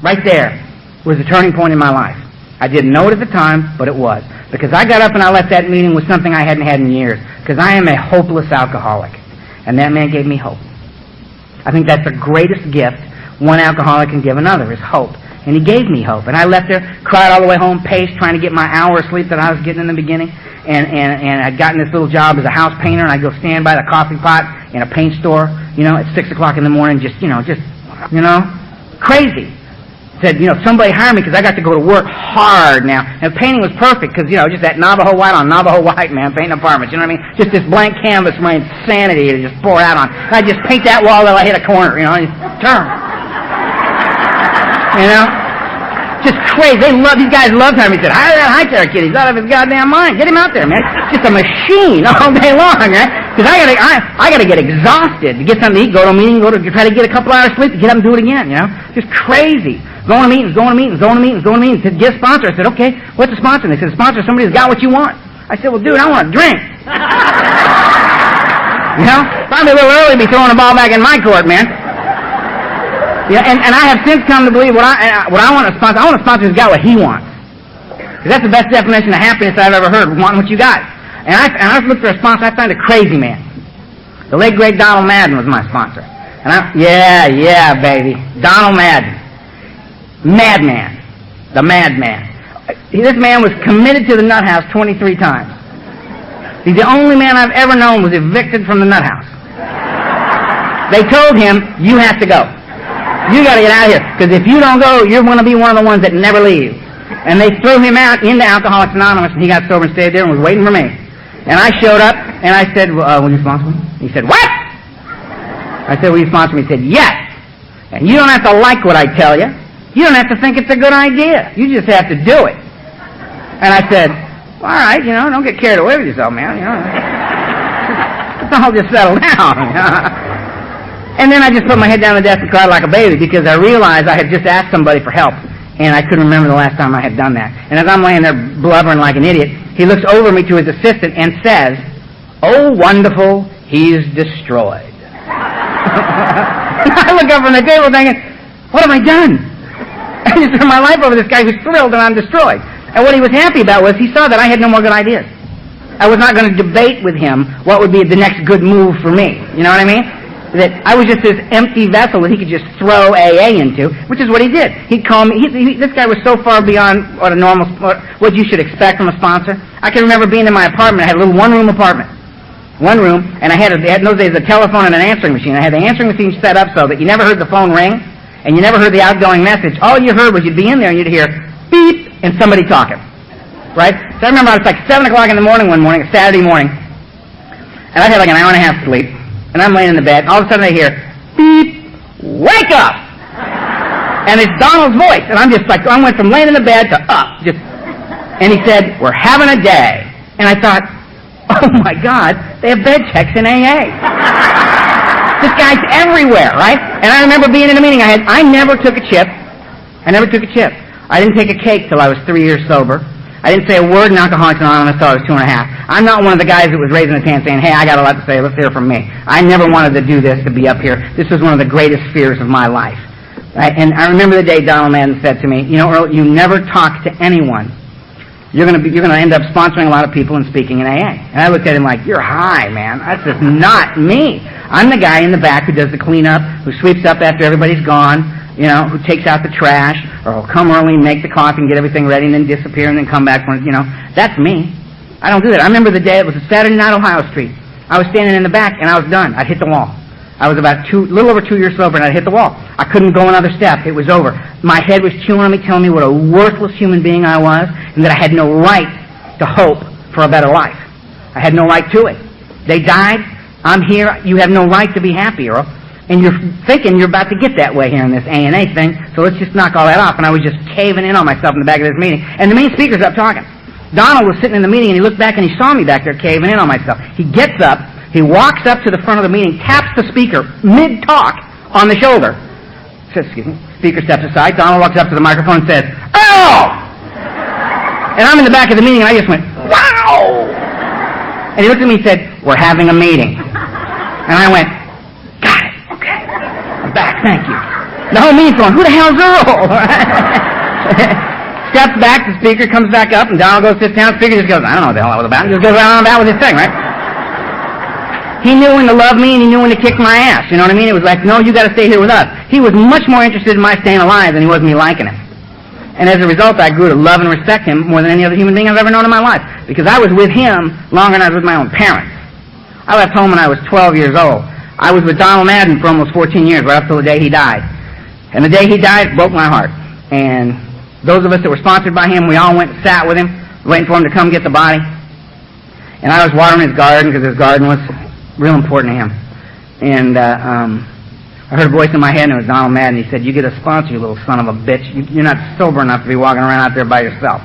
right there, was the turning point in my life. I didn't know it at the time, but it was. Because I got up and I left that meeting with something I hadn't had in years. Because I am a hopeless alcoholic. And that man gave me hope. I think that's the greatest gift one alcoholic can give another, is hope. And he gave me hope. And I left there, cried all the way home, paced, trying to get my hour of sleep that I was getting in the beginning. And I'd gotten this little job as a house painter, and I'd go stand by the coffee pot in a paint store, you know, at 6 o'clock in the morning, just crazy. Said, you know, somebody hire me because I got to go to work hard now. And painting was perfect because, you know, just that Navajo white on Navajo white, man, painting apartments, you know what I mean? Just this blank canvas, my insanity to just pour out on. And I just paint that wall till I hit a corner, you know, and turn. You know? Just crazy. These guys loved him. He said, hire that high chair kid. He's out of his goddamn mind. Get him out there, man. Just a machine all day long, right? Because I gotta get exhausted to get something to eat, go to a meeting, try to get a couple hours sleep to get up and do it again, you know? Just crazy. Going to meetings. To get a sponsor. I said, okay, what's a sponsor? And they said, a sponsor is somebody who's got what you want. I said, well, dude, I want a drink. You know? Probably a little early to be throwing the ball back in my court, man. Yeah, and I have since come to believe what I want a sponsor. I want a sponsor who's got what he wants. Because that's the best definition of happiness I've ever heard, wanting what you got. And I looked for a sponsor. I found a crazy man. The late, great Donald Madden was my sponsor. And yeah, baby. Donald Madden. Madman. The madman. This man was committed to the nut house 23 times. He's the only man I've ever known was evicted from the nut house. They told him, you have to go. You got to get out of here. Because if you don't go, you're going to be one of the ones that never leave. And they threw him out into Alcoholics Anonymous, and he got sober and stayed there and was waiting for me. And I showed up, and I said, will you sponsor me? He said, what? I said, will you sponsor me? He said, yes. And you don't have to like what I tell you. You don't have to think it's a good idea. You just have to do it. And I said, all right, don't get carried away with yourself, man. Let's all just settle down. And then I just put my head down on the desk and cried like a baby because I realized I had just asked somebody for help, and I couldn't remember the last time I had done that. And as I'm laying there blubbering like an idiot, he looks over me to his assistant and says, "Oh, wonderful, he's destroyed." I look up from the table thinking, what have I done? I just threw my life over this guy who's thrilled and I'm destroyed. And what he was happy about was he saw that I had no more good ideas. I was not going to debate with him what would be the next good move for me. You know what I mean? That I was just this empty vessel that he could just throw AA into, which is what he did. He'd call me. This guy was so far beyond what you should expect from a sponsor. I can remember being in my apartment. I had a little one-room apartment. One room, and I had in those days a telephone and an answering machine. I had the answering machine set up so that you never heard the phone ring, and you never heard the outgoing message. All you heard was you'd be in there and you'd hear beep and somebody talking, right? So I remember it was like 7 o'clock in the morning one morning, a Saturday morning, and I had like an hour and a half sleep, and I'm laying in the bed, and all of a sudden I hear beep, wake up, and it's Donald's voice, and I'm just like, I went from laying in the bed to up, and he said, "We're having a day," and I thought, oh my God, they have bed checks in AA. This guy's everywhere, right? And I remember being in a meeting I never took a chip. I didn't take a cake till I was 3 years sober. I didn't say a word in Alcoholics Anonymous till I was 2.5. I'm not one of the guys that was raising his hand saying, hey, I got a lot to say, let's hear from me. I never wanted to do this, to be up here. This was one of the greatest fears of my life. Right? And I remember the day Donald Madden said to me, Earl, you never talk to anyone. You're going to end up sponsoring a lot of people and speaking in AA. And I looked at him like, you're high, man. That's just not me. I'm the guy in the back who does the cleanup, who sweeps up after everybody's gone, who takes out the trash, or will come early and make the coffee and get everything ready and then disappear and then come back when, that's me. I don't do that. I remember the day, it was a Saturday night, Ohio Street. I was standing in the back and I was done. I'd hit the wall. I was about a little over 2 years sober, and I'd hit the wall. I couldn't go another step. It was over. My head was chewing on me, telling me what a worthless human being I was, and that I had no right to hope for a better life. I had no right to it. They died. I'm here. You have no right to be happy, Earl. And you're thinking you're about to get that way here in this A&A thing, so let's just knock all that off. And I was just caving in on myself in the back of this meeting. And the main speaker's up talking. Donald was sitting in the meeting, and he looked back, and he saw me back there caving in on myself. He gets up. He walks up to the front of the meeting, taps the speaker mid-talk on the shoulder. Says, excuse me. Speaker steps aside. Donald walks up to the microphone and says, "Earl!" And I'm in the back of the meeting, and I just went, "Wow!" And he looked at me and said, "We're having a meeting." And I went, "Got it. Okay. I'm back. Thank you." The whole meeting's going, "Who the hell's Earl?" Steps back. The speaker comes back up, and Donald goes, sits down. The speaker just goes, "I don't know what the hell that was about." He just goes on about with his thing, right? He knew when to love me, and he knew when to kick my ass. You know what I mean? It was like, no, you got to stay here with us. He was much more interested in my staying alive than he was me liking him. And as a result, I grew to love and respect him more than any other human being I've ever known in my life, because I was with him longer than I was with my own parents. I left home when I was 12 years old. I was with Donald Madden for almost 14 years, right up till the day he died. And the day he died broke my heart. And those of us that were sponsored by him, we all went and sat with him, waiting for him to come get the body. And I was watering his garden, because his garden was real important to him. And I heard a voice in my head, and it was Donald Madden. He said, "You get a sponsor, you little son of a bitch. You're not sober enough to be walking around out there by yourself."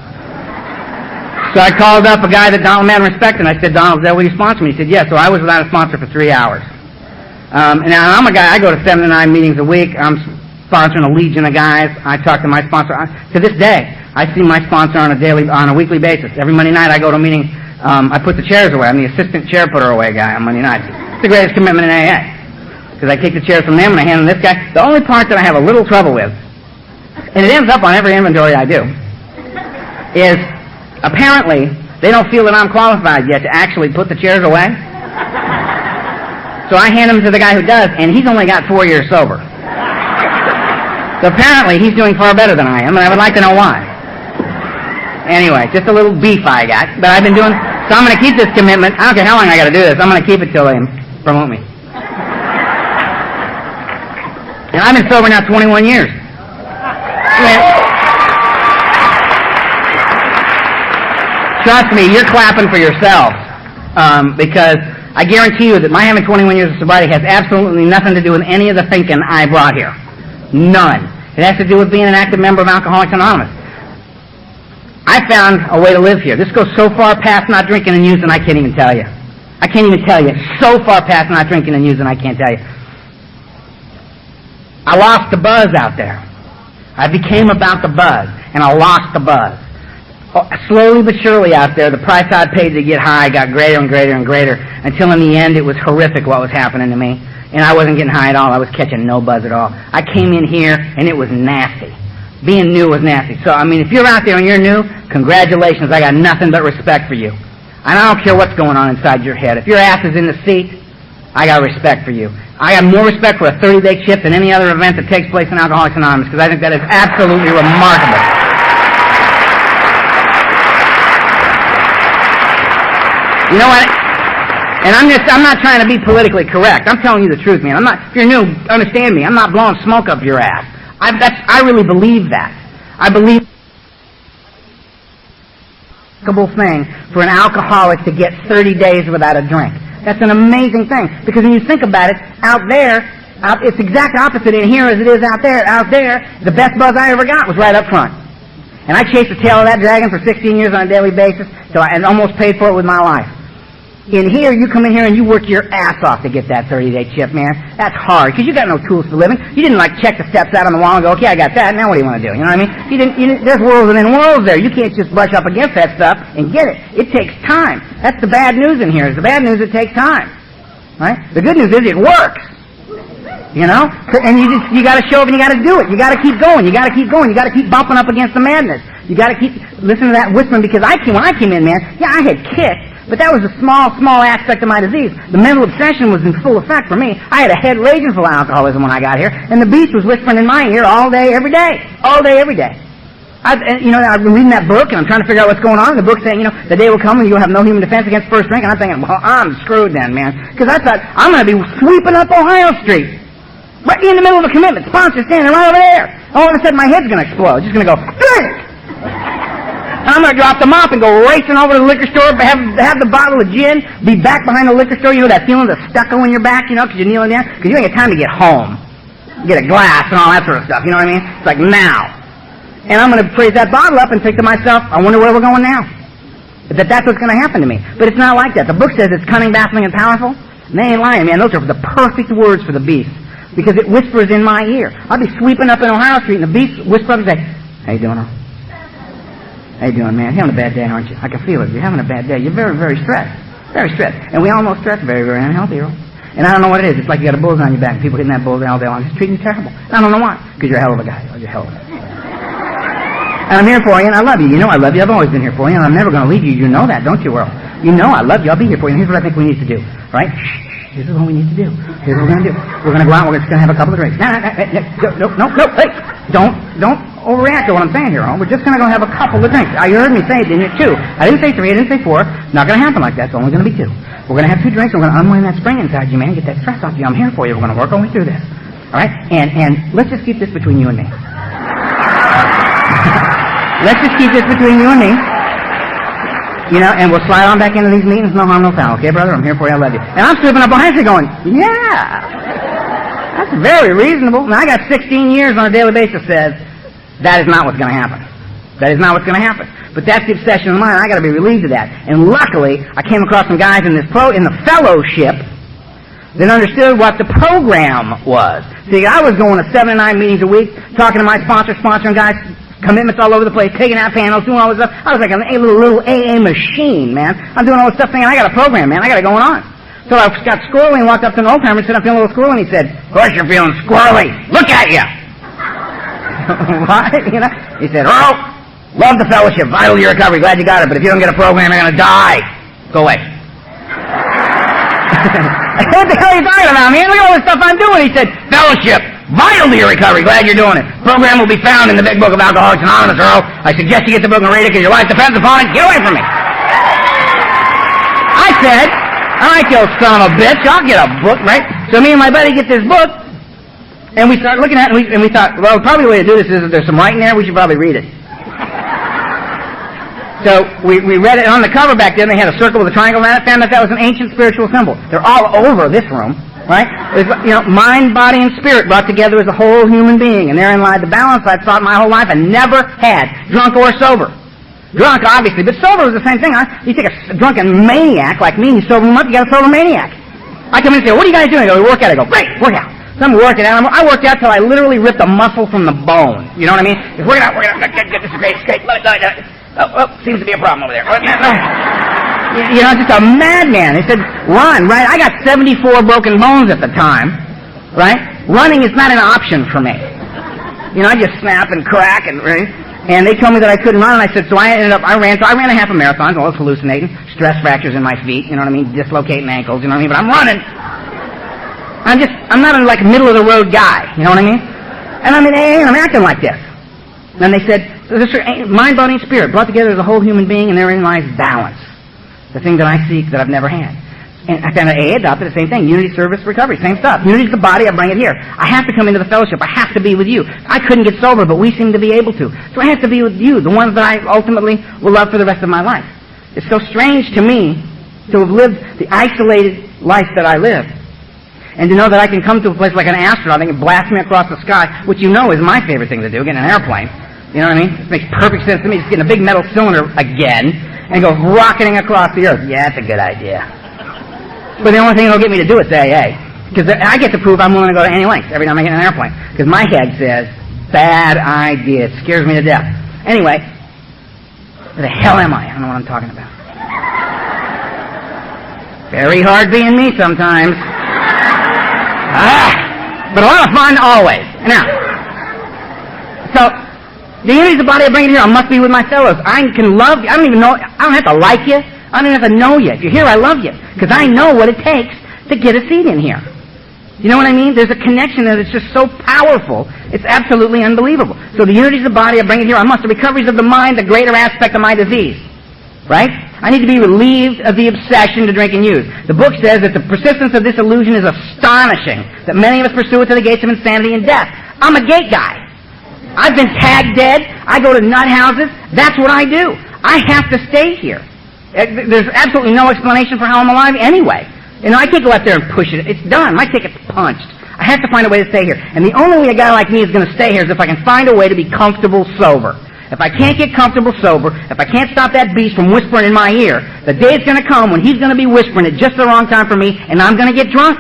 So I called up a guy that Donald Madden respected, and I said, "Donald, is that what you sponsor me?" He said, "Yeah." So I was without a sponsor for 3 hours. And now I'm a guy, I go to 7 to 9 meetings a week. I'm sponsoring a legion of guys. I talk to my sponsor. To this day, I see my sponsor on a weekly basis. Every Monday night I go to a meeting. I put the chairs away. I'm the assistant chair putter away guy on Monday nights. It's the greatest commitment in AA. Because I take the chairs from them and I hand them to this guy. The only part that I have a little trouble with, and it ends up on every inventory I do, is apparently they don't feel that I'm qualified yet to actually put the chairs away. So I hand them to the guy who does, and he's only got 4 years sober. So apparently he's doing far better than I am, and I would like to know why. Anyway, just a little beef I got, but I've been doing, so I'm going to keep this commitment. I don't care how long I got to do this. I'm going to keep it till they promote me. And I've been sober now 21 years. Trust me, you're clapping for yourself, because I guarantee you that my having 21 years of sobriety has absolutely nothing to do with any of the thinking I brought here. None. It has to do with being an active member of Alcoholics Anonymous. I found a way to live here. This goes so far past not drinking and using, I can't even tell you. I can't even tell you. So far past not drinking and using, I can't tell you. I lost the buzz out there. I became about the buzz, and I lost the buzz. Slowly but surely out there, the price I paid to get high got greater and greater and greater, until in the end it was horrific what was happening to me. And I wasn't getting high at all. I was catching no buzz at all. I came in here, and it was nasty. Being new was nasty. So, I mean, if you're out there and you're new, congratulations. I got nothing but respect for you. And I don't care what's going on inside your head. If your ass is in the seat, I got respect for you. I got more respect for a 30-day chip than any other event that takes place in Alcoholics Anonymous, because I think that is absolutely remarkable. You know what? And I'm not trying to be politically correct. I'm telling you the truth, man. If you're new, understand me. I'm not blowing smoke up your ass. I really believe that. I believe it's a remarkable thing for an alcoholic to get 30 days without a drink. That's an amazing thing. Because when you think about it, out there, it's exact opposite in here as it is out there. Out there, the best buzz I ever got was right up front. And I chased the tail of that dragon for 16 years on a daily basis, and almost paid for it with my life. In here, you come in here and you work your ass off to get that 30-day chip, man. That's hard, because you got no tools for living. You didn't, check the steps out on the wall and go, okay, I got that, now what do you want to do? You know what I mean? There's worlds within worlds there. You can't just brush up against that stuff and get it. It takes time. That's the bad news in here. The bad news, it takes time. Right? The good news is it works. You know? And you got to show up and you got to do it. You got to keep going. You got to keep going. You got to keep bumping up against the madness. You got to keep listening to that whispering, because when I came in, man, yeah, I had kicked. But that was a small aspect of my disease. The mental obsession was in full effect for me. I had a head raging full of alcoholism when I got here, and the beast was whispering in my ear all day, every day. All day, every day. I've been reading that book, and I'm trying to figure out what's going on. The book saying, the day will come when you'll have no human defense against first drink, and I'm thinking, well, I'm screwed then, man. Because I thought, I'm going to be sweeping up Ohio Street. Right in the middle of a commitment. Sponsor standing right over there. All of a sudden, my head's going to explode. It's just going to go, drink! I'm going to drop the mop and go racing over to the liquor store, have the bottle of gin, be back behind the liquor store. You know that feeling of the stucco in your back, because you're kneeling down? Because you ain't got time to get home. Get a glass and all that sort of stuff, you know what I mean? It's like now. And I'm going to raise that bottle up and think to myself, I wonder where we're going now. That's what's going to happen to me. But it's not like that. The book says it's cunning, baffling, and powerful. And they ain't lying, man. Those are the perfect words for the beast. Because it whispers in my ear. I'll be sweeping up in Ohio Street, and the beast whispers up and say, how you doing, Earl? How you doing, man? You're having a bad day, aren't you? I can feel it. You're having a bad day. You're very, very stressed. Very stressed. And we all know stress is very, very unhealthy, Earl. And I don't know what it is. It's like you got a bullseye on your back, and people hitting that bullseye all day long. It's treating you terrible. I don't know why. Because you're a hell of a guy. You're a hell of a guy. And I'm here for you, and I love you. You know I love you. I've always been here for you, and I'm never going to leave you. You know that, don't you, Earl? You know I love you. I'll be here for you. And here's what I think we need to do. All right? This is what we need to do. Here's what we're going to do. We're going to go out. We're just going to have a couple of drinks. No. Hey, don't overreact to what I'm saying here, Earl. We're just going to go have a couple of drinks. You heard me say it, didn't you? 2. I didn't say 3. I didn't say 4. Not going to happen like that. It's only going to be 2. We're going to have 2 drinks. We're going to unwind that spring inside you, man. Get that stress off you. I'm here for you. We're going to work our way through this. All right? And let's just keep this between you and me. Let's just keep this between you and me. And we'll slide on back into these meetings, no harm, no foul. Okay, brother? I'm here for you. I love you. And I'm slipping up behind you going, yeah. That's very reasonable. Now, I got 16 years on a daily basis says, that is not what's going to happen. That is not what's going to happen. But that's the obsession of mine. I got to be relieved of that. And luckily, I came across some guys in the fellowship that understood what the program was. See, I was going to 7 to 9 meetings a week, talking to my sponsoring guys, commitments all over the place, taking out panels, doing all this stuff. I was like a little AA machine, man. I'm doing all this stuff thinking, I got a program, man. I got it going on. So I got squirrely and walked up to an old timer and said, I'm feeling a little squirrely. And he said, of course you're feeling squirrely. Look at you. What? He said, Earl, love the fellowship, vital to your recovery, glad you got it, but if you don't get a program, you're going to die. Go away. What the hell are you talking about, man? Look at all this stuff I'm doing. He said, fellowship, vital to your recovery, glad you're doing it. Program will be found in the big book of Alcoholics Anonymous, Earl. I suggest you get the book and read it because your life depends upon it. Get away from me. I said, all right, you son of a bitch, I'll get a book, right? So me and my buddy get this book, and we start looking at it, and we thought, well, probably the way to do this is if there's some writing there, we should probably read it. So we read it on the cover back then. They had a circle with a triangle around it. Found that was an ancient spiritual symbol. They're all over this room. Right? It's, mind, body, and spirit brought together as a whole human being, and therein lied the balance I thought my whole life I never had, drunk or sober. Drunk, obviously, but sober was the same thing. You take a drunken maniac like me and you sober him up, you got a sober maniac. I come in and say, what are you guys doing? I go, we work out. I go, great, work out. So I'm working out. I worked out till I literally ripped a muscle from the bone. You know what I mean? Just work it out. This is great. Oh, seems to be a problem over there. Just a madman. They said, run, right? I got 74 broken bones at the time, right? Running is not an option for me. I just snap and crack right? And they told me that I couldn't run, and I said, so I ran a half a marathon, so I was hallucinating, stress fractures in my feet, dislocating ankles, but I'm running. I'm not a, middle of the road guy, you know what I mean? And I'm in AA, and I'm acting like this. And they said, this mind, body, and spirit brought together as a whole human being, and therein lies balance. The thing that I seek that I've never had. And I found that AA adopted the same thing. Unity, service, recovery. Same stuff. Unity is the body. I bring it here. I have to come into the fellowship. I have to be with you. I couldn't get sober, but we seem to be able to. So I have to be with you, the ones that I ultimately will love for the rest of my life. It's so strange to me to have lived the isolated life that I lived. And to know that I can come to a place like an astronaut and blast me across the sky, which is my favorite thing to do, get in an airplane. You know what I mean? It makes perfect sense to me. Just get in a big metal cylinder again and go rocketing across the earth. Yeah, that's a good idea. But the only thing that'll get me to do it's AA. Because I get to prove I'm willing to go to any lengths every time I get in an airplane. Because my head says, bad idea. It scares me to death. Anyway, where the hell am I? I don't know what I'm talking about. Very hard being me sometimes. But a lot of fun always. Now, so, the unity of the body I bring it here. I must be with my fellows. I can love you. I don't even know. I don't have to like you. I don't even have to know you. If you're here, I love you. Because I know what it takes to get a seat in here. You know what I mean? There's a connection that is just so powerful. It's absolutely unbelievable. So the unity of the body, I bring it here. I must. The recoveries of the mind, the greater aspect of my disease. Right? I need to be relieved of the obsession to drink and use. The book says that the persistence of this illusion is astonishing, that many of us pursue it to the gates of insanity and death. I'm a gate guy. I've been tagged dead. I go to nut houses. That's what I do. I have to stay here. There's absolutely no explanation for how I'm alive anyway. I can't go out there and push it. It's done. My ticket's punched. I have to find a way to stay here. And the only way a guy like me is going to stay here is if I can find a way to be comfortable sober. If I can't get comfortable sober, if I can't stop that beast from whispering in my ear, the day's going to come when he's going to be whispering at just the wrong time for me, and I'm going to get drunk.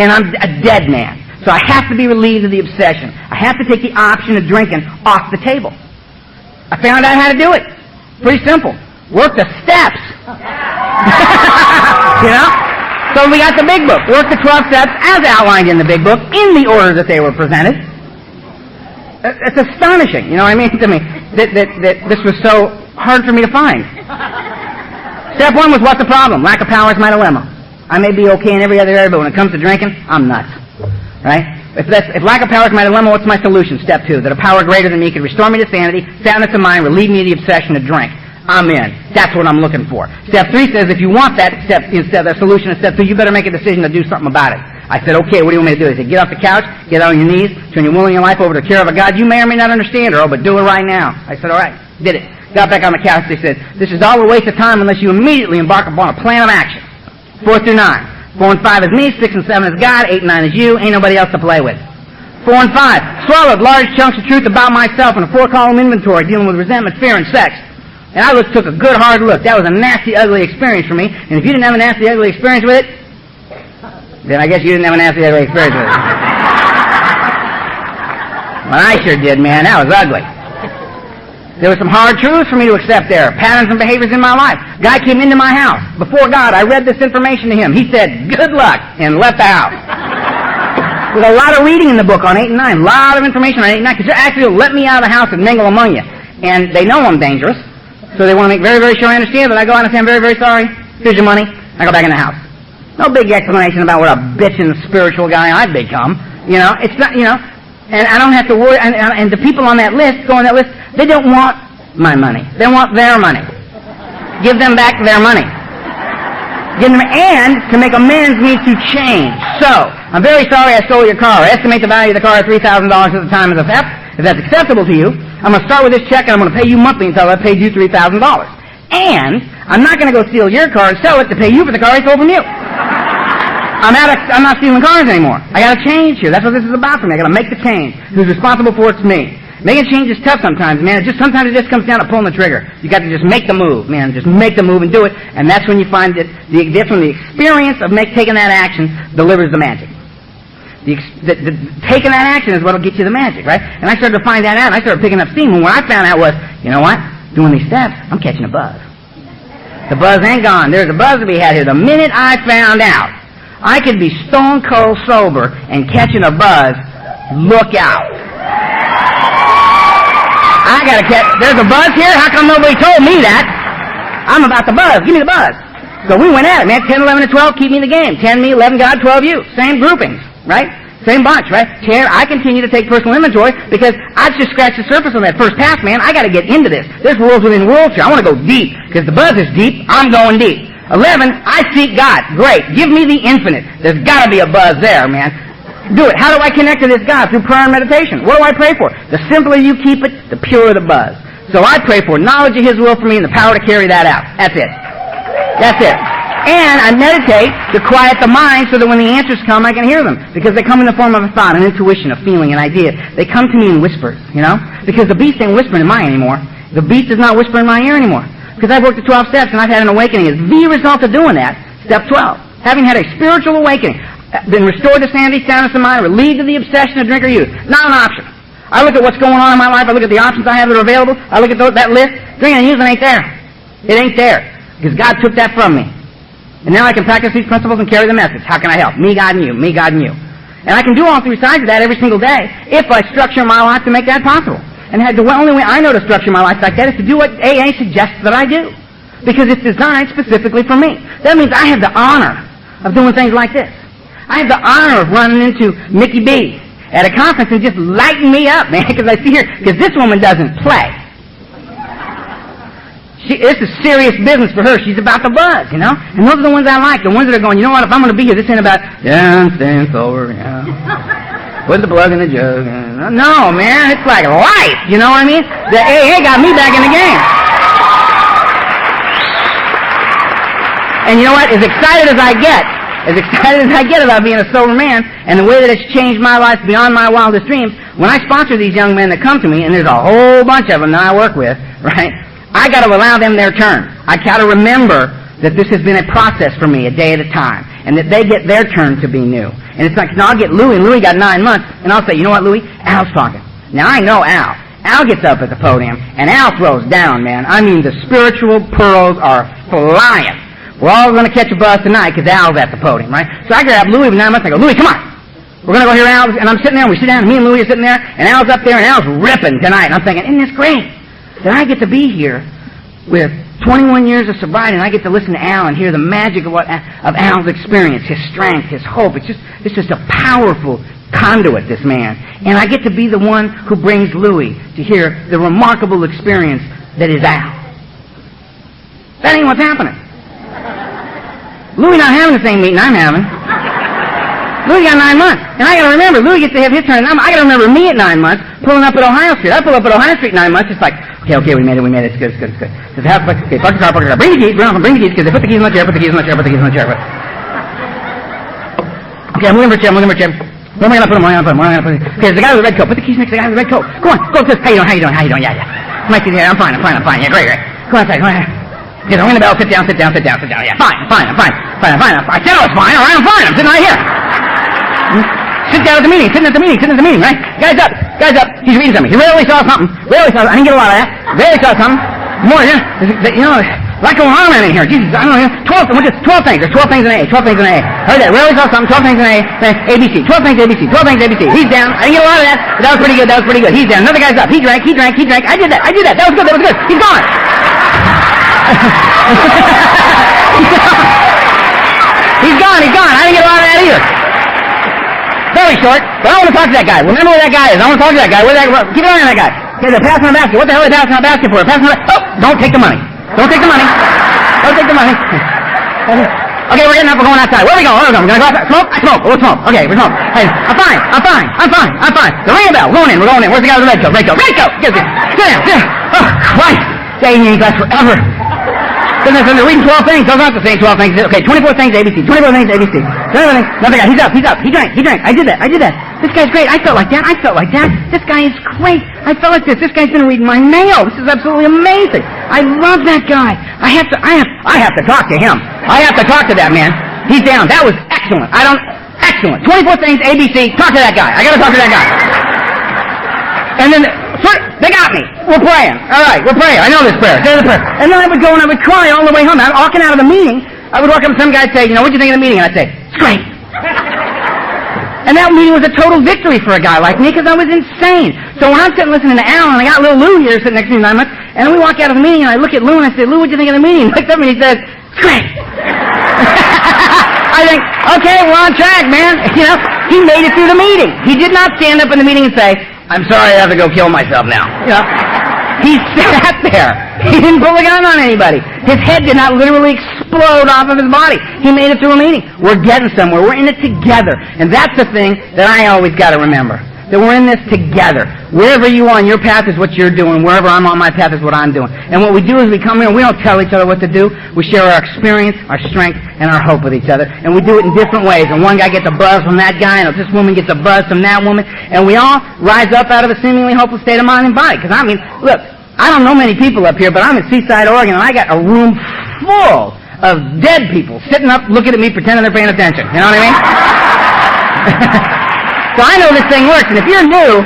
And I'm a dead man. So I have to be relieved of the obsession. I have to take the option of drinking off the table. I found out how to do it. Pretty simple. Work the steps. So we got the big book. Work the 12 steps as outlined in the big book in the order that they were presented. It's astonishing, you know what I mean, to me, that this was so hard for me to find. Step 1 was, what's the problem? Lack of power is my dilemma. I may be okay in every other area, but when it comes to drinking, I'm nuts. Right? If lack of power is my dilemma, what's my solution? Step 2, that a power greater than me could restore me to sanity, soundness of mind, relieve me of the obsession to drink. I'm in. That's what I'm looking for. Step 3 says if you want that step instead of the solution of step 2, you better make a decision to do something about it. I said, okay, what do you want me to do? He said, get off the couch, get on your knees, turn your will and your life over to the care of a God you may or may not understand, Earl, but do it right now. I said, all right, did it. Got back on the couch. They said, this is all a waste of time unless you immediately embark upon a plan of action. 4 through 9. 4 and 5 is me, 6 and 7 is God, 8 and 9 is you, ain't nobody else to play with. 4 and 5. Swallowed large chunks of truth about myself in a 4-column inventory dealing with resentment, fear, and sex. And I took a good hard look. That was a nasty, ugly experience for me. And if you didn't have a nasty, ugly experience with it, then I guess you didn't have a nasty, ugly experience with it. Well, I sure did, man. That was ugly. There were some hard truths for me to accept there. Patterns and behaviors in my life. Guy came into my house. Before God, I read this information to him. He said, good luck, and left the house. With a lot of reading in the book on 8 and 9. A lot of information on 8 and 9, because they're actually let me out of the house and mingle among you. And they know I'm dangerous. So they want to make very, very sure I understand, but I go out and say, I'm very, very sorry. Here's your money. I go back in the house. No big explanation about what a bitchin' spiritual guy I've become. It's not, and I don't have to worry. And the people on that list, go on that list, they don't want my money. They want their money. Give them back their money. And to make amends means to change. So, I'm very sorry I stole your car. I estimate the value of the car at $3,000 at the time of the theft. If that's acceptable to you, I'm going to start with this check and I'm going to pay you monthly until I've paid you $3,000. And I'm not going to go steal your car and sell it to pay you for the car I stole from you. I'm not stealing cars anymore. I got to change here. That's what this is about for me. I got to make the change. Who's responsible for it's me. Making change is tough sometimes, man. Sometimes it just comes down to pulling the trigger. You got to just make the move, man. Just make the move and do it. And that's when you find that that's when the experience of taking that action delivers the magic. Taking that action is what will get you the magic, right? And I started to find that out. And I started picking up steam. And what I found out was, you know what? Doing these steps, I'm catching a buzz. The buzz ain't gone. There's a buzz to be had here. The minute I found out I could be stone cold sober and catching a buzz, look out. I gotta catch, there's a buzz here? How come nobody told me that? I'm about the buzz. Give me the buzz. So we went at it, man. 10, 11, and 12, keep me in the game. 10 me, 11 God, 12 you. Same groupings, right? Same bunch, right? I continue to take personal inventory because I just scratched the surface on that first pass, man. I got to get into this. There's worlds within worlds here. I want to go deep because the buzz is deep. I'm going deep. 11, I seek God. Great. Give me the infinite. There's got to be a buzz there, man. Do it. How do I connect to this God? Through prayer and meditation. What do I pray for? The simpler you keep it, the purer the buzz. So I pray for knowledge of His will for me and the power to carry that out. That's it. That's it. And I meditate to quiet the mind so that when the answers come, I can hear them. Because they come in the form of a thought, an intuition, a feeling, an idea. They come to me in whispers, you know? Because the beast ain't whispering in mine anymore. The beast is not whispering in my ear anymore. Because I've worked the 12 steps and I've had an awakening. As the result of doing that, step 12. Having had a spiritual awakening, been restored to sanity, soundness of mind, relieved of the obsession of drink or youth. Not an option. I look at what's going on in my life. I look at the options I have that are available. I look at that list. Drinking and using ain't there. It ain't there. Because God took that from me. And now I can practice these principles and carry the message. How can I help? Me, God, and you. Me, God, and you. And I can do all three sides of that every single day if I structure my life to make that possible. And the only way I know to structure my life like that is to do what AA suggests that I do. Because it's designed specifically for me. That means I have the honor of doing things like this. I have the honor of running into Mickey B at a conference and just lighting me up, man, because I see her. Because this woman doesn't play. This is serious business for her. She's about the buzz, you know? And those are the ones I like. The ones that are going, you know what, if I'm going to be here, this ain't about, yeah, I'm staying sober, yeah. Put the plug in the jug. No, man, it's like life, you know what I mean? The AA got me back in the game. And you know what? As excited as I get about being a sober man and the way that it's changed my life beyond my wildest dreams, when I sponsor these young men that come to me, and there's a whole bunch of them that I work with, right? I got to allow them their turn. I got to remember that this has been a process for me, a day at a time, and that they get their turn to be new. And it's like, I'll get Louie, and Louie got 9 months, and I'll say, you know what, Louie? Al's talking. Now, I know Al. Al gets up at the podium, and Al throws down, man. I mean, the spiritual pearls are flying. We're all going to catch a buzz tonight because Al's at the podium, right? So I grab Louie with 9 months, and I go, Louie, come on. We're going to go hear Al, and I'm sitting there, and we sit down, and me and Louie are sitting there, and Al's up there, and Al's ripping tonight. And I'm thinking, isn't this great? That I get to be here with 21 years of sobriety, and I get to listen to Al and hear the magic of Al's experience, his strength, his hope. It's just a powerful conduit, this man. And I get to be the one who brings Louie to hear the remarkable experience that is Al. That ain't what's happening. Louie not having the same meeting I'm having. Louie got 9 months. And I got to remember, Louie gets to have his turn. I got to remember me at 9 months pulling up at Ohio Street. I pull up at Ohio Street 9 months. It's like, okay, we made it. It's good. Just have, okay, park the car. Bring the keys, bring the keys, because they put the keys in the chair, Okay, I'm looking for a chair. Where am I going to put them? Okay, there's the guy with the red coat. Put the keys next to the guy with the red coat. Go on, how you doing? Yeah. Come on, I'm fine. Yeah, great. Go on, come on. Okay, I'm ring the bell. Sit down. Yeah, fine. I'm fine. I said I was fine. All right, I'm fine. I'm sitting right here. Sit down at the meeting. Sitting at the meeting, right? Guys up. He's reading something. He rarely saw something. I didn't get a lot of that. Rarely saw something. More, you know, a lot going on around in here. Jesus, I don't know. 12 things. There's 12 things in AA. Heard that. Rarely saw something. 12 things in AA. ABC. 12 things ABC. He's down. I didn't get a lot of that, but that was pretty good. He's down. Another guy's up. He drank. I did that. That was good. He's gone. He's gone. I didn't get a lot of that either. Very short, but I want to talk to that guy. Remember where that guy is. I want to talk to that guy. Keep an eye on that guy. Okay, they're passing on a basket. What the hell are they passing on a basket for? Don't take the money. Okay, we're getting up. We're going outside. Where are we going? We're going to go outside. Smoke? I smoke. We'll smoke. Okay, we smoke. Hey, I'm fine. The ring a bell. We're going in. Where's the guy with the red coat? Red coat. Sit down. Oh, Christ. Stay in here, guys, forever. They're reading 12 things. Those aren't the same 12 things. Okay, 24 things ABC. 24 things ABC. 24 things. Another guy. He's up. He drank. I did that. This guy's great. I felt like that. This guy is great. I felt like this. This guy's been reading my mail. This is absolutely amazing. I love that guy. I have to talk to him. I have to talk to that man. He's down. That was excellent. Excellent. 24 things ABC. Talk to that guy. I got to talk to that guy. And then they got me. We're praying. All right, we're praying. I know this prayer. Say the prayer. And then I would go and I would cry all the way home. I'm walking out of the meeting. I would walk up to some guy and say, what'd you think of the meeting? And I'd say, it's great. And that meeting was a total victory for a guy like me because I was insane. So when I'm sitting listening to Al, and I got little Lou here sitting next to me 9 months, and we walk out of the meeting, and I look at Lou and I say, Lou, what'd you think of the meeting? He looks up and he says, it's great. I think, okay, we're on track, man. He made it through the meeting. He did not stand up in the meeting and say, I'm sorry, I have to go kill myself now. He sat there. He didn't pull a gun on anybody. His head did not literally explode off of his body. He made it through a meeting. We're getting somewhere. We're in it together. And that's the thing that I always got to remember. That we're in this together. Wherever you are on your path is what you're doing. Wherever I'm on my path is what I'm doing. And what we do is we come here and we don't tell each other what to do. We share our experience, our strength, and our hope with each other. And we do it in different ways. And one guy gets a buzz from that guy, and this woman gets a buzz from that woman. And we all rise up out of a seemingly hopeless state of mind and body. Because look, I don't know many people up here, but I'm in Seaside, Oregon, and I got a room full of dead people sitting up looking at me pretending they're paying attention. You know what I mean? So I know this thing works, and if you're new,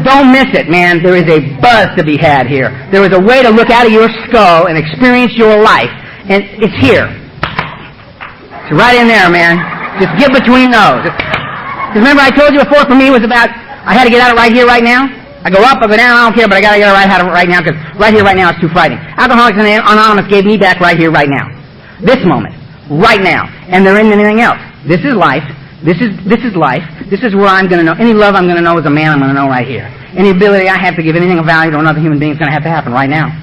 don't miss it, man. There is a buzz to be had here. There is a way to look out of your skull and experience your life, and it's here. It's right in there, man. Just get between those. Because remember I told you before, for me, it was about, I had to get out of right here, right now. I go up, I go down, I don't care, but I got to get out of right now, because right here, right now is too frightening. Alcoholics Anonymous gave me back right here, right now. This moment. Right now. And there isn't anything else. This is life. This is life. This is where I'm going to know. Any love I'm going to know as a man, I'm going to know right here. Any ability I have to give anything of value to another human being is going to have to happen right now.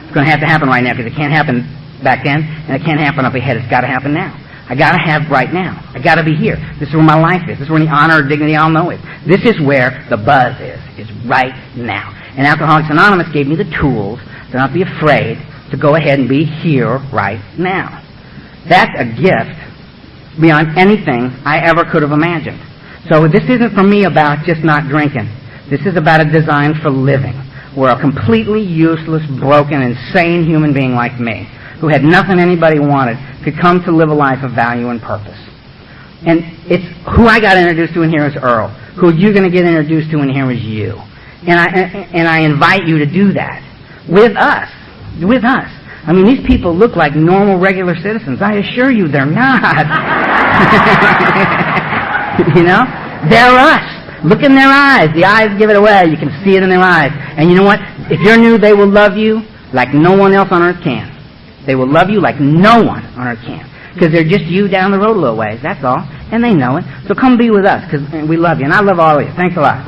It's going to have to happen right now because it can't happen back then, and it can't happen up ahead. It's got to happen now. I got to have right now. I got to be here. This is where my life is. This is where any honor or dignity I'll know is. This is where the buzz is right now. And Alcoholics Anonymous gave me the tools to not be afraid to go ahead and be here right now. That's a gift beyond anything I ever could have imagined. So this isn't for me about just not drinking. This is about a design for living, where a completely useless, broken, insane human being like me, who had nothing anybody wanted, could come to live a life of value and purpose. And it's who I got introduced to in here is Earl. Who you're going to get introduced to in here is you. And I invite you to do that with us. With us. I mean, these people look like normal, regular citizens. I assure you they're not. They're us. Look in their eyes. The eyes give it away. You can see it in their eyes. And you know what? If you're new, they will love you like no one else on earth can. They will love you like no one on earth can. Because they're just you down the road a little ways. That's all. And they know it. So come be with us because we love you. And I love all of you. Thanks a lot.